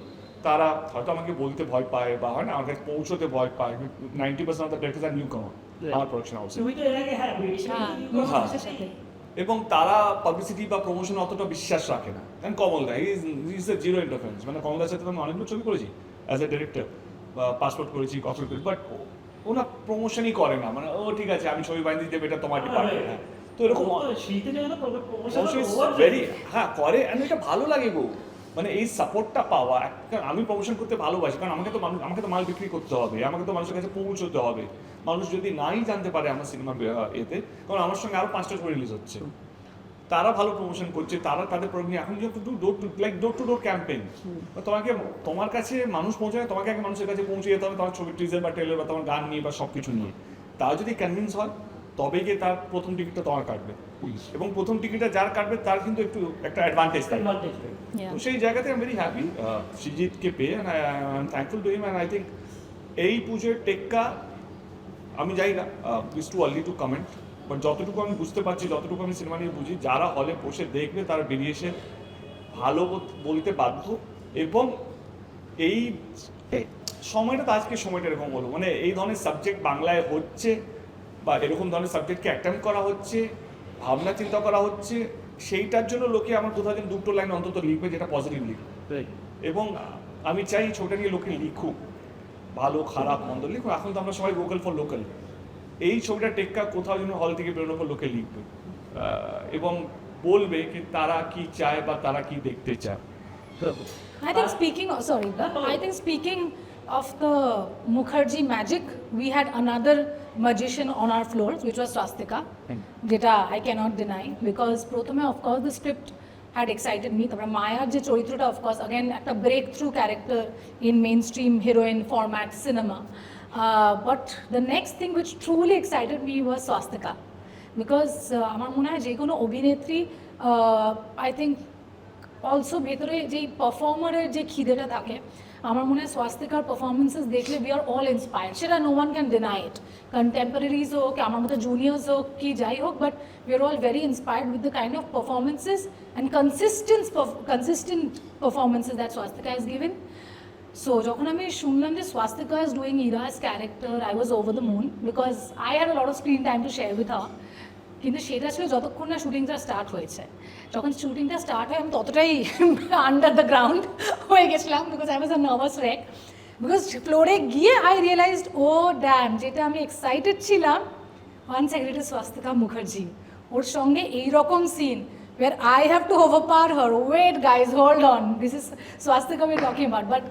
তারা হয়তো আমাকে বলতে ভয় পায় বা হয় না আমার কাছে পৌঁছতে ভয় পায়। 90% of the directors are newcomer আমার প্রোডাকশন হাউসে। এবং তারা পাবলিসিটি বা প্রমোশন অতটা বিশ্বাস রাখে না। কারণ কমল দা ইজ এ জিরো ইন্টারফারেন্স। মানে কমলদার সাথে আমি অনেকগুলো ছবি করেছি অ্যাজ এ ডিরেক্টর, বা পাসপোর্ট করেছি, কপি করেছি, বাট ওনা প্রমোশনই করে না। মানে ও ঠিক আছে, আমি ছবি বাইন্দি দেবো, এটা তোমার ডিপার্টমেন্ট। তো এরকম ভেরি, হ্যাঁ করে, অ্যান্ড এটা ভালো লাগে গো। মানে এই সাপোর্টটা পাওয়া, আমি প্রমোশন করতে ভালোবাসি, কারণ আমাকে তো মাল বিক্রি করতে হবে, আমাকে তো মানুষের কাছে পৌঁছতে হবে। মানুষ যদি নাই জানতে পারে আমার সিনেমা এতে, কারণ আমার সঙ্গে আরও 5টা ছবি রিলিজ হচ্ছে, তারা ভালো প্রমোশন করছে, তারা তাদের প্রোডাক্ট নিয়ে এখন যেহেতু ডোর টু ডোর ক্যাম্পেইন, তোমাকে তোমার কাছে মানুষ পৌঁছায়, তোমাকে আগে মানুষের কাছে পৌঁছে যেতে হবে, তোমার ছবি টিজার বা ট্রেলার বা তোমার গান নিয়ে বা সব কিছু নিয়ে। তারা যদি কনভিন্স হয়, তবে গিয়ে তার প্রথম টিকিটটা তোমার কাটবে, এবং প্রথম টিকিটটা যার কাটবে তার কিন্তু একটা অ্যাডভান্টেজ থাকবে। তো সেই জায়গাতে আমি ভেরি হ্যাপি সৃজিতকে পেয়ে, and I am thankful to him. And I think এই পুজোর টেক্কা, আমি জানি না, it's too early two comment, but যতটুকু আমি বুঝতে পারছি, যতটুকু আমি সিনেমা নিয়ে বুঝি, যারা হলে বসে দেখবে তারা বেরিয়ে এসে ভালো বলতে বাধ্য। এবং এই সময়টা তো আজকে সময়টা এরকম হলো, মানে এই ধরনের সাবজেক্ট বাংলায় হচ্ছে, বা এরকম ধরনের সাবজেক্টকে অ্যাটেম্প করা হচ্ছে, ভাবনা চিন্তা করা হচ্ছে, সেইটার জন্য লোকে আমার কোথাও যেন 2টো লাইন অন্তত লিখবে, যেটা পজিটিভ লিখবে। এবং আমি চাই ছবিটা নিয়ে লোকে লিখুক, ভালো খারাপ মন্দ লিখুক। এখন তো আমরা সবাই ভোকাল ফর লোকাল। এই ছবিটা টেক্কা কোথাও যেন হল থেকে বেরোনোর পর লোকে লিখবে, এবং বলবে কি তারা কি চায় বা তারা কি দেখতে চায়। I think speaking of the Mukherjee magic, we had another magician on our floors, which was Swastika, যেটা I cannot deny, because প্রথমে of course the script had excited me. তারপরে মায়ার যে চরিত্রটা অফকোর্স অ্যাগেন একটা breakthrough character in mainstream heroine format cinema but the next thing which truly excited me was Swastika because আমার মনে হয় যে কোনো অভিনেত্রী আই থিঙ্ক অলসো ভেতরে যেই পারফর্মারের যে খিদেটা থাকে আমার মনে হয় স্বাস্তিকার পারফরমেন্সেস দেখলে উই আর অল ইন্সপায়ার্ড সেটা no one can deny it contemporaries হোক আমার মতো জুনিয়র্স হোক কি যাই হোক but we are all very inspired with the kind of performances and consistent performances that Swastika is given so যখন আমি শুনলাম যে স্বাস্তিকা ইজ ডুইং ইরাস character I was over the moon because I had a lot of screen time to share with her কিন্তু সেটা ছিল যতক্ষণ না শুটিংটা স্টার্ট হয়েছে যখন শুটিংটা স্টার্ট হয় আমি ততটাই আন্ডার দ্য গ্রাউন্ড হয়ে গেছিলাম because I was a nervous rake because ফ্লোরে গিয়ে আই রিয়েলাইজড ও ড্যাম যেটা আমি এক্সাইটেড ছিলাম one second it is Swastika Mukherjee ওর সঙ্গে এইরকম scene where I have to overpower her. Wait guys, hold on. This is Swastika we're talking about. But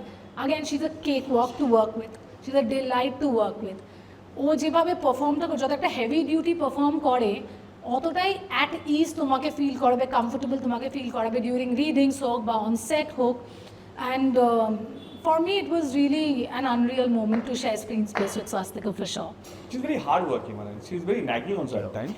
again, she's a cakewalk to work with. She's a delight to work with. ও যেভাবে পারফর্মটা করে যত একটা heavy duty perform করে অতটাই at ease তোমাকে feel করাবে কমফোর্টেবল তোমাকে ফিল করাবে ডিউরিং রিডিংস হোক বা অন সেট হোক and for me it was really an unreal moment to share screen space with Swastika for sure She's very hardworking, man. She's very nagging also at times.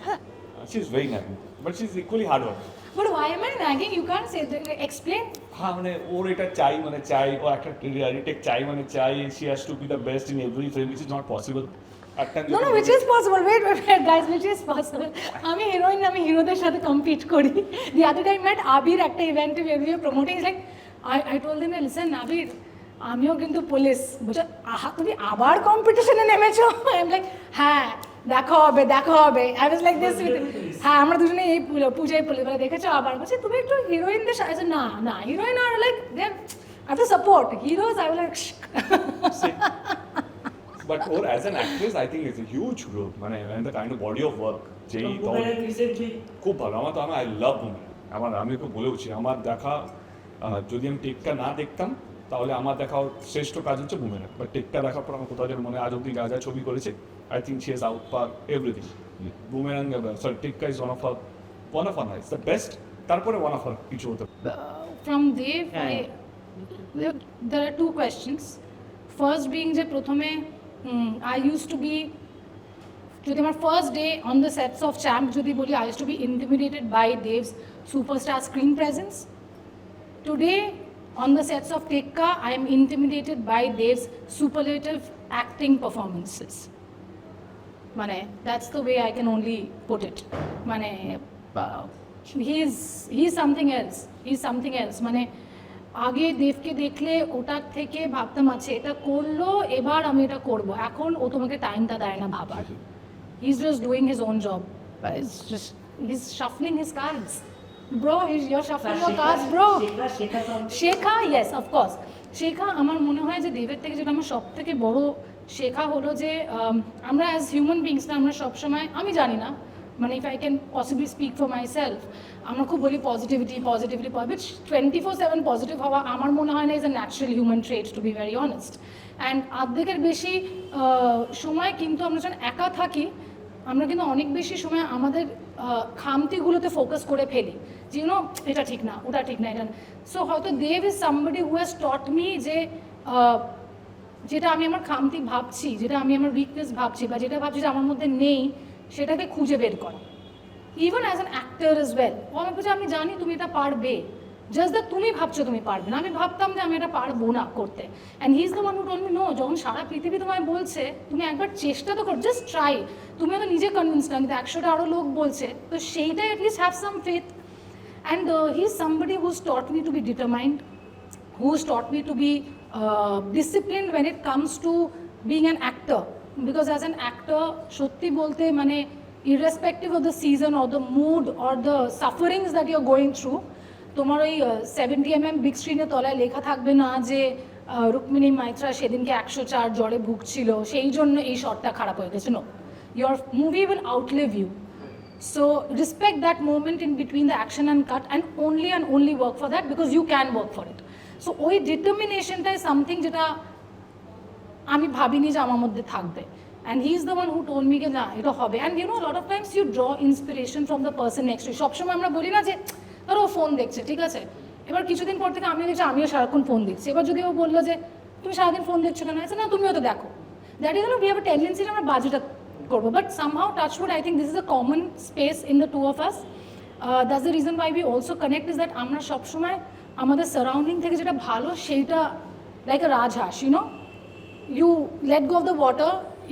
She's very nagging, but she's equally hardworking. But why am I nagging? You can't say that. Explain. হ্যাঁ মানে ওর এটা চাই মানে চাই ও একটা retake চাই মানে চাই she has to be the best in every frame which is not possible. No, which is possible. Wait, guys, which is possible. আমি হিরোইন আমি হিরোদের সাথে কম্পিট করি the other time met আবির একটা ইভেন্টে we were promoting is like I told them listen আবির আমিও কিন্তু police বুঝছো আহা তুমি আবার কম্পিটিশনে নেমেছো আই এম লাইক হ্যাঁ দেখা হবে আই ওয়াজ লাইক দিস হ্যাঁ আমরা দুজনে এই পূজায় পুলিশ বলে দেখেছো আবার বলছে তুমি একটু হিরোইনদের সাথে না heroine are like they are to support heroes I was like But or as an actress, I think it's a huge growth. মানে and the kind of body of work. যেই খুব ভালো আমার তো I love women. আমি ওকে বলেওছি আমার দেখা যদি আমি টেক্কা না দেখতাম তাহলে আমার দেখা শ্রেষ্ঠ কাজ হচ্ছে বুমেরা বাট টেক্কা দেখার পর আমার কোথাও যেন মনে আজ অব্দি যা ছবি করেছে আই থিঙ্ক শি হ্যাজ আউটপার everything boomerang sorry Tekka is one of nice the best তারপরে ওয়ান অফ কিছু হতে from Dev there are two questions first being যে প্রথমে I used to be যদি আমার first day on the sets of champ যদি বলি I used to be intimidated by Dev's superstar screen presence today on the sets of Tekka I am intimidated by Dev's superlative acting performances মানে that's the way I can only put it মানে he's something else মানে আগে দেবকে দেখলে ওটার থেকে ভাবতাম আছে এটা করলো এবার আমি এটা করব এখন ও তোমাকে টাইমটা দেয় না ভাবার he's just doing his own job he's shuffling his cards bro you're shuffling your cards bro শেখা yes of course শেখা আমার মনে হয় যে দেবের থেকে যেটা আমার সব থেকে বড় শেখা হলো যে আমরা অ্যাজ হিউম্যান বিংস না আমরা সবসময় আমি জানি না মানে if I can possibly speak for my self আমরা খুব বলি পজিটিভিটি বাট 24/7 পজিটিভ হওয়া আমার মনে হয় না is a natural human trait to be very honest and অর্ধেকের বেশি সময় কিন্তু আমরা যখন একা থাকি আমরা কিন্তু অনেক বেশি সময় আমাদের খামতিগুলোতে ফোকাস করে ফেলি যে ইউনো এটা ঠিক না ওটা ঠিক না এটা সো হয়তো Dev is somebody who has taught me যে যেটা আমি আমার খামতি ভাবছি যেটা আমি আমার উইকনেস ভাবছি বা যেটা ভাবছি যে আমার মধ্যে নেই সেটাকে খুঁজে বের করা even as an actor is well অনেক কিছু আমি জানি তুমি এটা পারবে জাস্ট দ্যাট তুমি ভাবছো তুমি পারবে না আমি ভাবতাম যে আমি এটা পারবো না করতে and he is the one who told me no যখন সারা পৃথিবী তোমায় বলছে তুমি একবার চেষ্টা তো করো জাস্ট ট্রাই তুমি হয়তো নিজে কনভিন্স না কিন্তু 100টা আরও লোক বলছে তো সেইটাই at least have some faith and he is somebody who's taught me to be determined who's taught me to be disciplined when it comes to being an actor because as an actor সত্যি বলতে মানে irrespective of the season or the mood or the sufferings that you're going through তোমার ওই 70mm big স্ক্রিনে তলায় লেখা থাকবে না যে রুক্মিণী মাইত্রা সেদিনকে 104 জ্বরে ভুগছিল সেই জন্য এই শটটা খারাপ হয়ে গেছে no your movie will outlive you so respect that moment in between the action and cut and only work for that because you can work for it so ওই ডিটারমিনেশনটাই সামথিং যেটা আমি ভাবিনি যে আমার মধ্যে থাকবে and he is the one who told me যে না এটা হবে and you know lot of times you draw inspiration from the person next to সবসময় আমরা বলি না যে ধরো ও ফোন দেখছে, ঠিক আছে, এবার কিছুদিন পর থেকে আমি দেখছি আমিও সারাক্ষণ ফোন দেখছি। এবার যদি ও বললো যে তুমি সারাদিন ফোন দেখছো কেন, আছে না তুমিও তো দেখো, that is we have a tendency আমরা বাজেটা করবো। But somehow touch wood I think this is a common space in the two of us. That's the reason why we also connect is that আমরা সবসময় আমাদের সারাউন্ডিং থেকে যেটা ভালো সেইটা, লাইক আ রাজহাঁস, YONO, you let go of the water,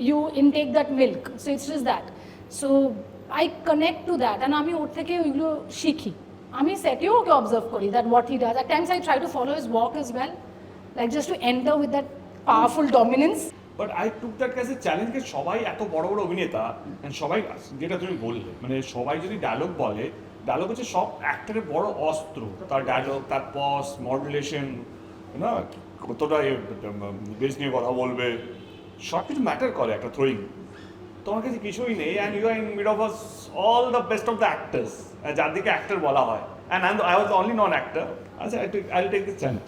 you intake that milk, so it's just that. So I connect to that and আমি ওর থেকে ওইগুলো শিখি। আমি সেটেও ওকে অবজার্ভ করি that what he does. At times I try to follow his walk as well, like just to enter with that powerful dominance. But I took that as a challenge, যে সবাই এত বড় বড় অভিনেতা, and সবাই, যেটা তুমি বললে, মানে সবাই যদি ডায়লগ বলে, ডায়লগ হচ্ছে সব অ্যাক্টরের বড় অস্ত্র। তার ডায়লগ, তার পজ, মডুলেশন, না কতটা বেশ নিয়ে কথা বলবে, সব কিছু ম্যাটার করে একটা থ্রোয়িং। তোমার কাছে কিছুই নেই, and you are in mid of all the best of the actors, যার দিকে অ্যাক্টর বলা হয়, and I was only non actor. আচ্ছা, I will take this challenge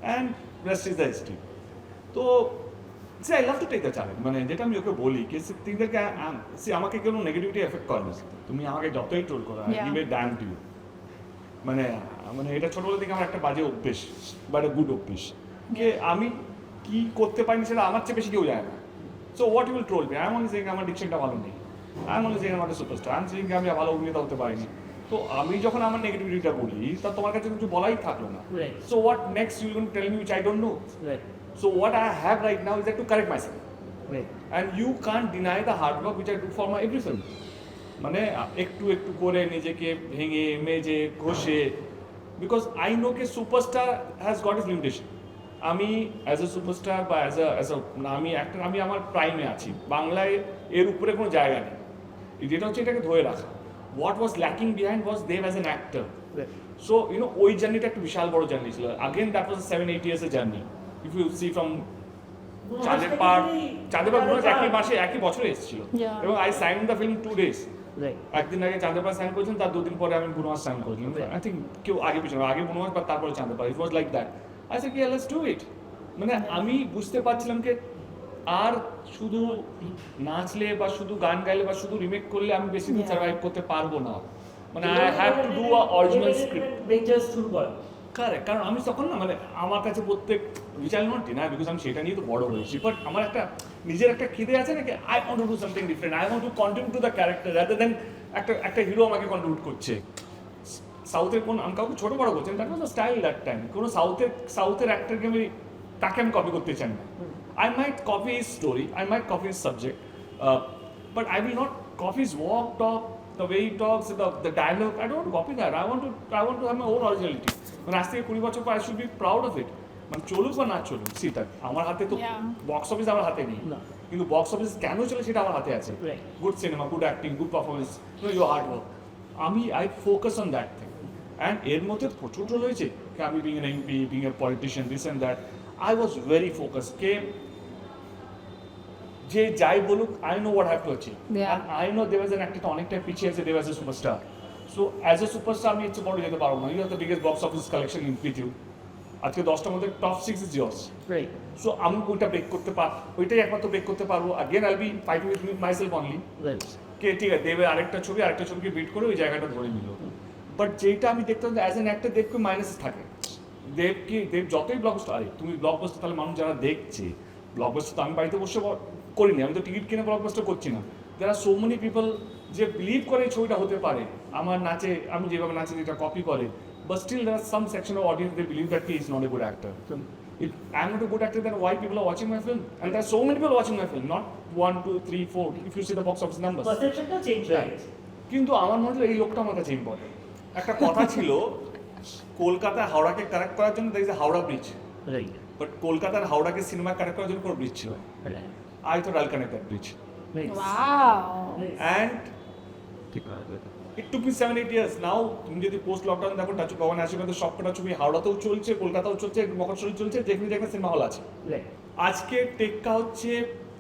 and rest is the history. তো I love to take the challenge, মানে যেটা আমি ওকে বলি কি তিনদেরকে, আমাকে কোনো নেগেটিভিটি এফেক্ট করে না, তুমি আমাকে যতই ট্রোল করো, I give a damn to you. মানে মানে এটা ছোটবেলা থেকে আমার একটা বাজে অভ্যেস, বা একটা গুড অভ্যেস, যে আমি কি করতে পারিনি সেটা আমার চেয়ে বেশি কেউ যায় না। So what you will troll me, I am only saying আমার ডিকশনটা ভালো নেই, আই এম অনলি সেইং আমার সুপারস্টার, আই এম সেইং আমি ভালো অভিনেতা হতে পারিনি। তো আমি যখন আমার নেগেটিভিটিটা বলি, তা তোমার কাছে কিছু বলাই থাকলো না। So what next you will tell me which I don't know. So what I have right now is to correct myself, and you can't deny the hard work which I do for my every film. মানে একটু একটু করে নিজেকে ভেঙে মেজে ঘষে, because I know কে superstar has got is limitation. আমি অ্যাজ এ সুপারস্টার বা অ্যাজ আ আমি অ্যাক্টর, আমি আমার প্রাইমে আছি, বাংলায় এর উপরে কোনো জায়গা নেই। যেটা হচ্ছে এটাকে ধরে রাখা। What was lacking behind was Dev as an actor. So you know ওই জার্নিটা একটা বিশাল বড় জার্নি ছিল। Again that was 7-8 years a journey. If you see from Chander Pahar একই মাসে একই বছরে এসেছিল, এবং I sign the film 2 days। একদিন আগে চাঁদের পাহাড় সাইন করেছেন, তার 2 দিন পরে আমি বুনোয়াস সাইন করেছিলাম। আই থিঙ্ক কেউ আগে পিছনে, আগে বুনোয়াস বা তারপরে চাঁদের পাহাড়, it was like that. I said let's do it. মানে আমি বুঝতে পারছিলাম যে আর শুধু নাচলে বা শুধু গান গাইলে বা শুধু রিমেক করলে আমি বেশি দিন সার্ভাইভ করতে পারবো না। মানে I have to do a original script. Correct, কারণ আমি তখন না, মানে আমার কাছে প্রত্যেক বিচার নট না, বিকজ আমি সেটা নিয়ে তো বড় হয়েছি, বাট আমার একটা নিজের একটা খিদে আছে নাকি, I want to do something different, I want two contribute to the character rather than একটা হিরো আমাকে কন্ট্রিবিউট করছে। সাউথের কোন, আমি কাউকে ছোটো বড় করছেন, that was the style that time. কোনো সাউথের অ্যাক্টরকে আমি, তাকে আমি কপি করতে চাই না। I might copy his story, I might copy his subject, but I will not copy his walk, talk, the way he talks, the dialogue. I don't want to copy that. I want to have my own originality. মানে আজ থেকে 20 বছর পর I should be proud of it. মানে চলুক বা না চলুক, সেটা আমার হাতে তো, বক্স অফিস আমার হাতে নেই, কিন্তু বক্স অফিস কেন চলে সেটা আমার হাতে আছে। Good cinema, good acting, good performance, your hard work. I focus on that thing. And এর মধ্যে প্রচুর রোল হয়েছে, আমি being N MP, being a politician, this and that. I was very focused. যে যাই বলুক, I know what I have to achieve. And I know there was an actor অনেকটা পিছিয়ে আছে, there was a superstar. So as a superstar আমি ইচ্ছে বড় যেতে পারবো না। You have the biggest box office collection in with you. আজকে 10টার মধ্যে top 6 is yours. Right. So আমি ওইটা ব্রেক করতে ওইটাই একমাত্র ব্রেক করতে পারবো। Again I'll be fighting with myself only. Right. কে ঠিক আছে, দেবের আরেকটা ছবিকে বিট করে ওই জায়গাটা ধরে নিল। বাট যেটা আমি দেখতাম যে অ্যাজ অ্যান অ্যাক্টর দেবকে মাইনাস থাকে। দেব যতই ব্লকবাস্টার, আরে তুমি ব্লকবাস্টার, তাহলে মানুষ যারা দেখছে ব্লকবাস্টার, তো আমি বাড়িতে বসে করিনি, আমি তো টিকিট কিনে ব্লকবাস্টার করছি না। দেয়ার আর সো মেনি পিপল যে বিলিভ করে এই ছবিটা হতে পারে, আমার নাচে, আমি যেভাবে নাচি যেটা কপি করে, but still there are some section of audience they believe that he is not a good actor. If I am not a good actor, then why people are watching my film? And there are so many people watching my film, not 1, 2, 3, 4. If you see the box office numbers. Perceptionটা change হয়ে গেছে। কিন্তু আমার মনে হয় এই লোকটা আমার কাছে ইম্পর্টেন্ট। একটা কথা ছিল, কলকাতায় হাওড়াকে কারেক্ট করার জন্য দেখছি হাওড়া ব্রিজ, বাট কলকাতার হাওড়াকে সিনেমা কারেক্ট করার জন্য কোনো ব্রিজ ছিল। I thought I'll connect that bridge. Wow. And it took me 7-8 years. Now তুমি যদি পোস্ট লকডাউন দেখো, ভগবান আশীর্বাদে সবকটা ছবি হাওড়াতেও চলছে, কলকাতাও চলছে, মকরশরী চলছে, যেখানে যেখানে সিনেমা হল আছে। আজকে টেক্কা হচ্ছে,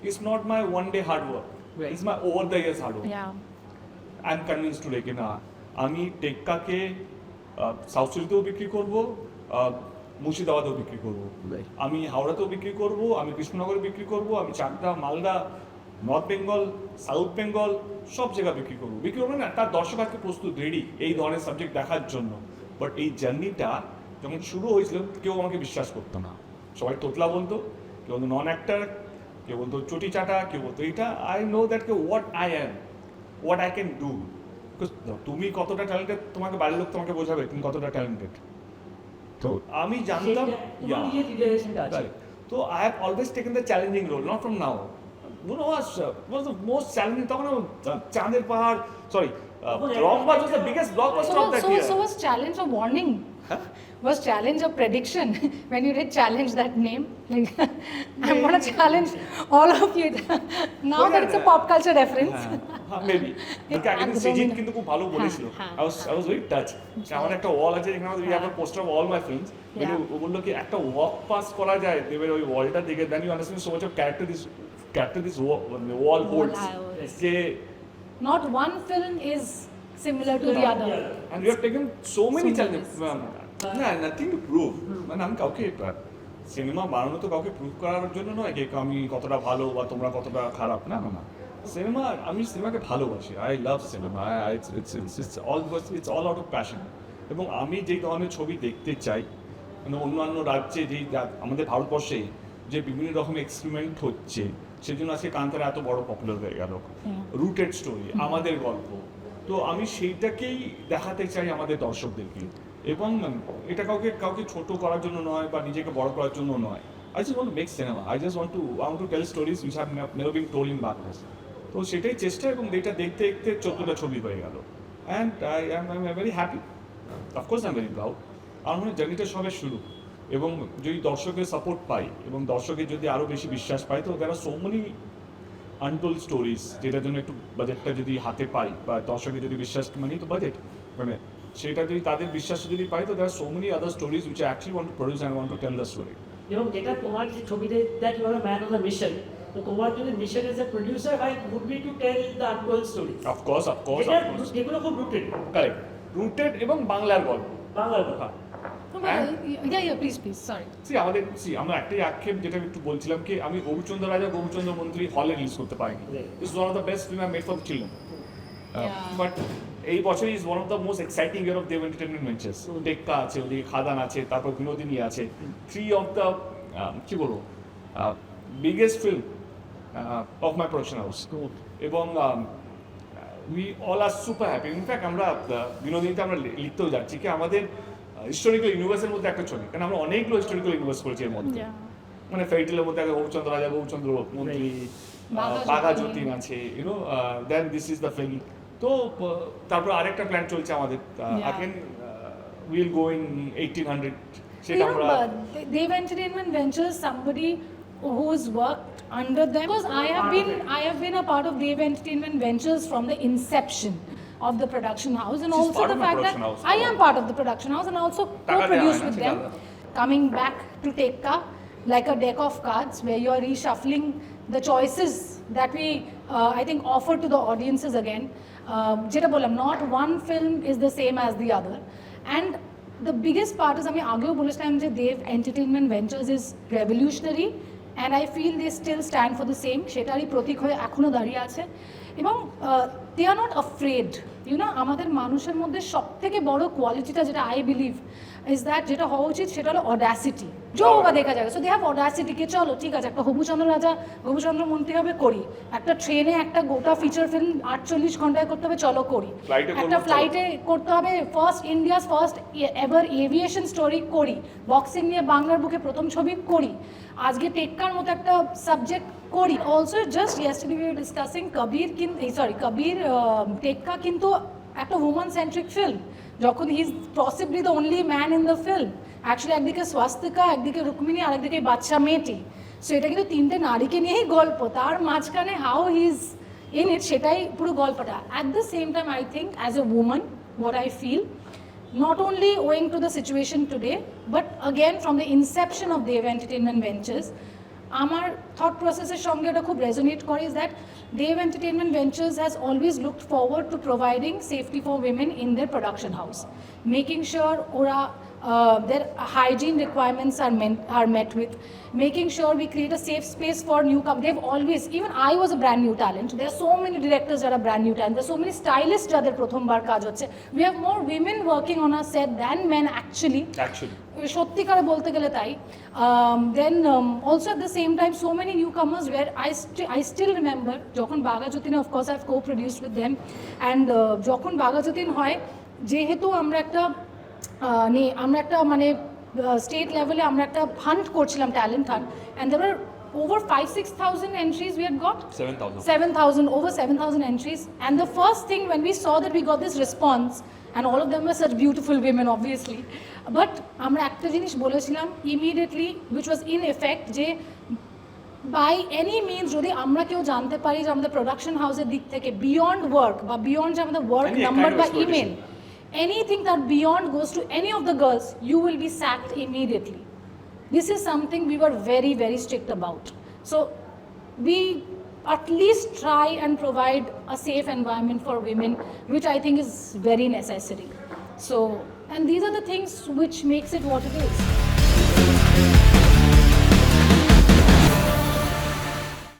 it's not my one day hard work, it's my over the years hard work. I am convinced today কি না, আমি টেক্কাকে সাউথ সিটিতেও বিক্রি করবো, মুর্শিদাবাদেও বিক্রি করবো, আমি হাওড়াতেও বিক্রি করবো, আমি কৃষ্ণনগরে বিক্রি করবো, আমি চাকদা, মালদা, নর্থ বেঙ্গল, সাউথ বেঙ্গল, সব জায়গায় বিক্রি করবো না। তার দর্শক আজকে প্রস্তুত, রেডি এই ধরনের সাবজেক্ট দেখার জন্য। বাট এই জার্নিটা যখন শুরু হয়েছিল কেউ আমাকে বিশ্বাস করতো না, সবাই তোতলা বলতো, কেউ বলতো নন অ্যাক্টার, কেউ বলতো চটি চাটা, কেউ বলতো এইটা। I know that what I am, what I can do. তুমি কতটা ট্যালেন্টেড তোমাকে বাড়ির লোক তোমাকে বোঝাবে তুমি কতটা ট্যালেন্টেড। তো আমি জানতাম, তোমার নিজের রিলেশনটা আছে। তো I have always taken the challenging role, not from now. was the most challenging, তখন চাঁদের পাহাড়, sorry Rangbaaz was the biggest blockbuster of that year. So was challenge a warning? Was challenge a prediction when you did challenge that name? Like, I'm gonna challenge all of you. Now that it's a pop culture reference. Maybe একদমই সিজিৎ না। কিন্তু খুব ভালো বলেছিল। হ্যাঁ, I was very touched. আমার একটা ওয়াল আছে যেখানে we have a poster of all my films. When Yeah. ও বললো কি একটা ওয়াক পাস করা যায় দেবের ওই ওয়ালটা দেখে, then you understand so much of character this wall holds. Yes. যে Not one film is similar to the other. and we have taken so many So challenges. না, nothing to prove. মানে আমি কাউকে সিনেমা বানানো তো কাউকে prove করার জন্য নয় যে আমি কতটা ভালো বা তোমরা কতটা খারাপ, না না না। আমি সিনেমাকে ভালোবাসি, I love cinema, it's all out of passion. এবং আমি যেই ধরনের ছবি দেখতে চাই, মানে অন্যান্য রাজ্যে আমাদের ভারতবর্ষে যে বিভিন্ন রকম এক্সপেরিমেন্ট হচ্ছে, সেজন্য আজকে কান্তারা এত বড় পপুলার হয়ে গেল। রুটেড স্টোরি, আমাদের গল্প, তো আমি সেইটাকেই দেখাতে চাই আমাদের দর্শকদেরকে। এবং এটা কাউকে ছোট করার জন্য নয় বা নিজেকে বড় করার জন্য নয়। I just want to make cinema. I want to tell stories which have never been told in Bangladesh. তো সেটাই চেষ্টা, এবং এটা দেখতে দেখতে 14টা ছবি হয়ে গেল। And I'm very happy. Of course I'm very proud. আমার মনে হয় জার্নিটা সবে শুরু, এবং যদি দর্শকের সাপোর্ট পাই এবং দর্শকের যদি আরও বেশি বিশ্বাস পাই, তো there are so many untold stories, যেটার জন্য একটু বাজেটটা যদি হাতে পাই বা দর্শকের যদি বিশ্বাস, মানে তো বাজেট, মানে সেটা যদি তাদের বিশ্বাস যদি পাই, তো there are so many other stories which I actually want to produce and I want to tell the story. এবং যেটা তোমার যে ছবিতে that you are man of the mission, তো তোমার যদি মিশন এজ এ প্রোডিউসার হয় would be to tell the untold story. Of course. যেগুলো খুব রুটেড, কারেক্ট, রুটেড এবং বাংলার গল্প, বাংলার কথা। Yeah, please, sorry. আমরা একটাই আক্ষেপ, যেটা একটু বলছিলাম কি, আমি গোবিচন্দ্র রাজা গোবিচন্দ্র মন্ত্রী হলে রিলিজ করতে পারিনি। This is one of the best film I made for the children. But এই বছর is one of the most exciting year of Dev Entertainment Ventures. টেক্কা আছে, ওদিকে খাদান আছে, তারপর বিনোদিনী আছে, 3 of the কি বলবো biggest film of my production house. এবং we all are super happy. In fact আমরা বিনোদিনীতে আমরা লিখতেও যাচ্ছি কি আমাদের হিস্টোরিক্যাল ইউনিভার্সের মধ্যে একটা ছবি, কারণ আমরা অনেকগুলো হিস্টোরিক্যাল ইউনিভার্স করেছি এর মধ্যে। মানে ফেরিটেলের মধ্যে গোবিচন্দ্র রাজা গোবিচন্দ্র মন্ত্রী, বাঘা যতীন আছে, you know, then this is the film. তো তারপর আরেকটা প্ল্যান চলছে আমাদের, again we'll go in 1800, সেটা আমরা Dev Entertainment Ventures, somebody who's worked under them, because I have been a part of Dev Entertainment Ventures from the inception of the production house, and She's also part the of my fact that production house. I am part of the production house and also co-produced with them. Coming back to Tekka, like a deck of cards where you are reshuffling the choices that we I think offer to the audiences again. যেটা বললাম, not one film is the same as the other, and the biggest part is, আমি আগেও বলেছিলাম যে Dev Entertainment Ventures is revolutionary and I feel they still stand for the same, সেটারই প্রতীক হয়ে এখনো দাঁড়িয়ে আছে। এবং they are not afraid, you know, আমাদের মানুষের মধ্যে সব থেকে বড় কোয়ালিটিটা যেটা আই বিলিভ ইজ দ্যাট, যেটা হওয়া উচিত সেটা হলো অডাসিটি। যোগা দেখা যায়, সো দে হ্যাভ অডাসিটি কে চলো ঠিক আছে একটা হবুচন্দ্র রাজা গোবিচন্দ্র মন্ত্রী হবে, করি। একটা ট্রেনে একটা গোটা ফিচার ফিল্ম 48 ঘন্টায় করতে হবে, চলো করি। একটা ফ্লাইটে করতে হবে, India's first ever aviation story, করি। বক্সিং নিয়ে বাংলার বুকে প্রথম ছবি, করি। আজকে টেক্কার মতো একটা সাবজেক্ট, করি। Also just yesterday we were discussing Kabir, Tekka কিন্তু একটা ওম্যান সেন্ট্রিক ফিল্ম, যখন he is possibly the only man in the film. Actually একদিকে স্বাস্তিকা, একদিকে রুক্মিণী, আর একদিকে বাচ্চা মেয়েটি। সো এটা কিন্তু 3টে নারীকে নিয়েই গল্প, তার মাঝখানে how he is in it, সেটাই পুরো গল্পটা। At the same time I think as a woman what I feel, not only owing to the situation today, but again from the inception of Dev Entertainment Ventures, আমার thought প্রসেসের সঙ্গে এটা খুব resonate করে, is that Dev Entertainment Ventures has always looked forward to providing safety for women in their production house, making sure ওরা their hygiene requirements are met with, making sure we create a safe space for newcomers. They've always, even I was a brand new talent. There are so many directors that are brand new talent. There are so many stylists যাদের প্রথমবার কাজ হচ্ছে. We have more women working on our set than men actually. সত্যিকারে বলতে গেলে তাই. Then also at the same time so many newcomers where I still remember যখন বাঘাযতীনে of course I've co-produced with them, and যখন বাঘাযতীন হয় যেহেতু আমরা একটা মানে স্টেট লেভেলে আমরা একটা হান্ট করছিলাম, talent hunt, and there were over 5,000-6,000 entries we had got. 7,000, over 7,000 entries. And the first thing when we saw that we got this response, and all of them were such beautiful women obviously, but আমরা একটা জিনিস বলেছিলাম immediately which was in effect যে by any means যদি আমরা কেউ জানতে পারি যে আমাদের প্রোডাকশন হাউসের দিক থেকে বিয়ন্ড ওয়ার্ক বা বিয়ন্ড যে আমাদের ওয়ার্ক নাম্বার বা email, anything that beyond goes to any of the girls, you will be sacked immediately. This is something we were very, very strict about. So we at least try and provide a safe environment for women, which I think is very necessary. So, and these are the things which makes it what it is.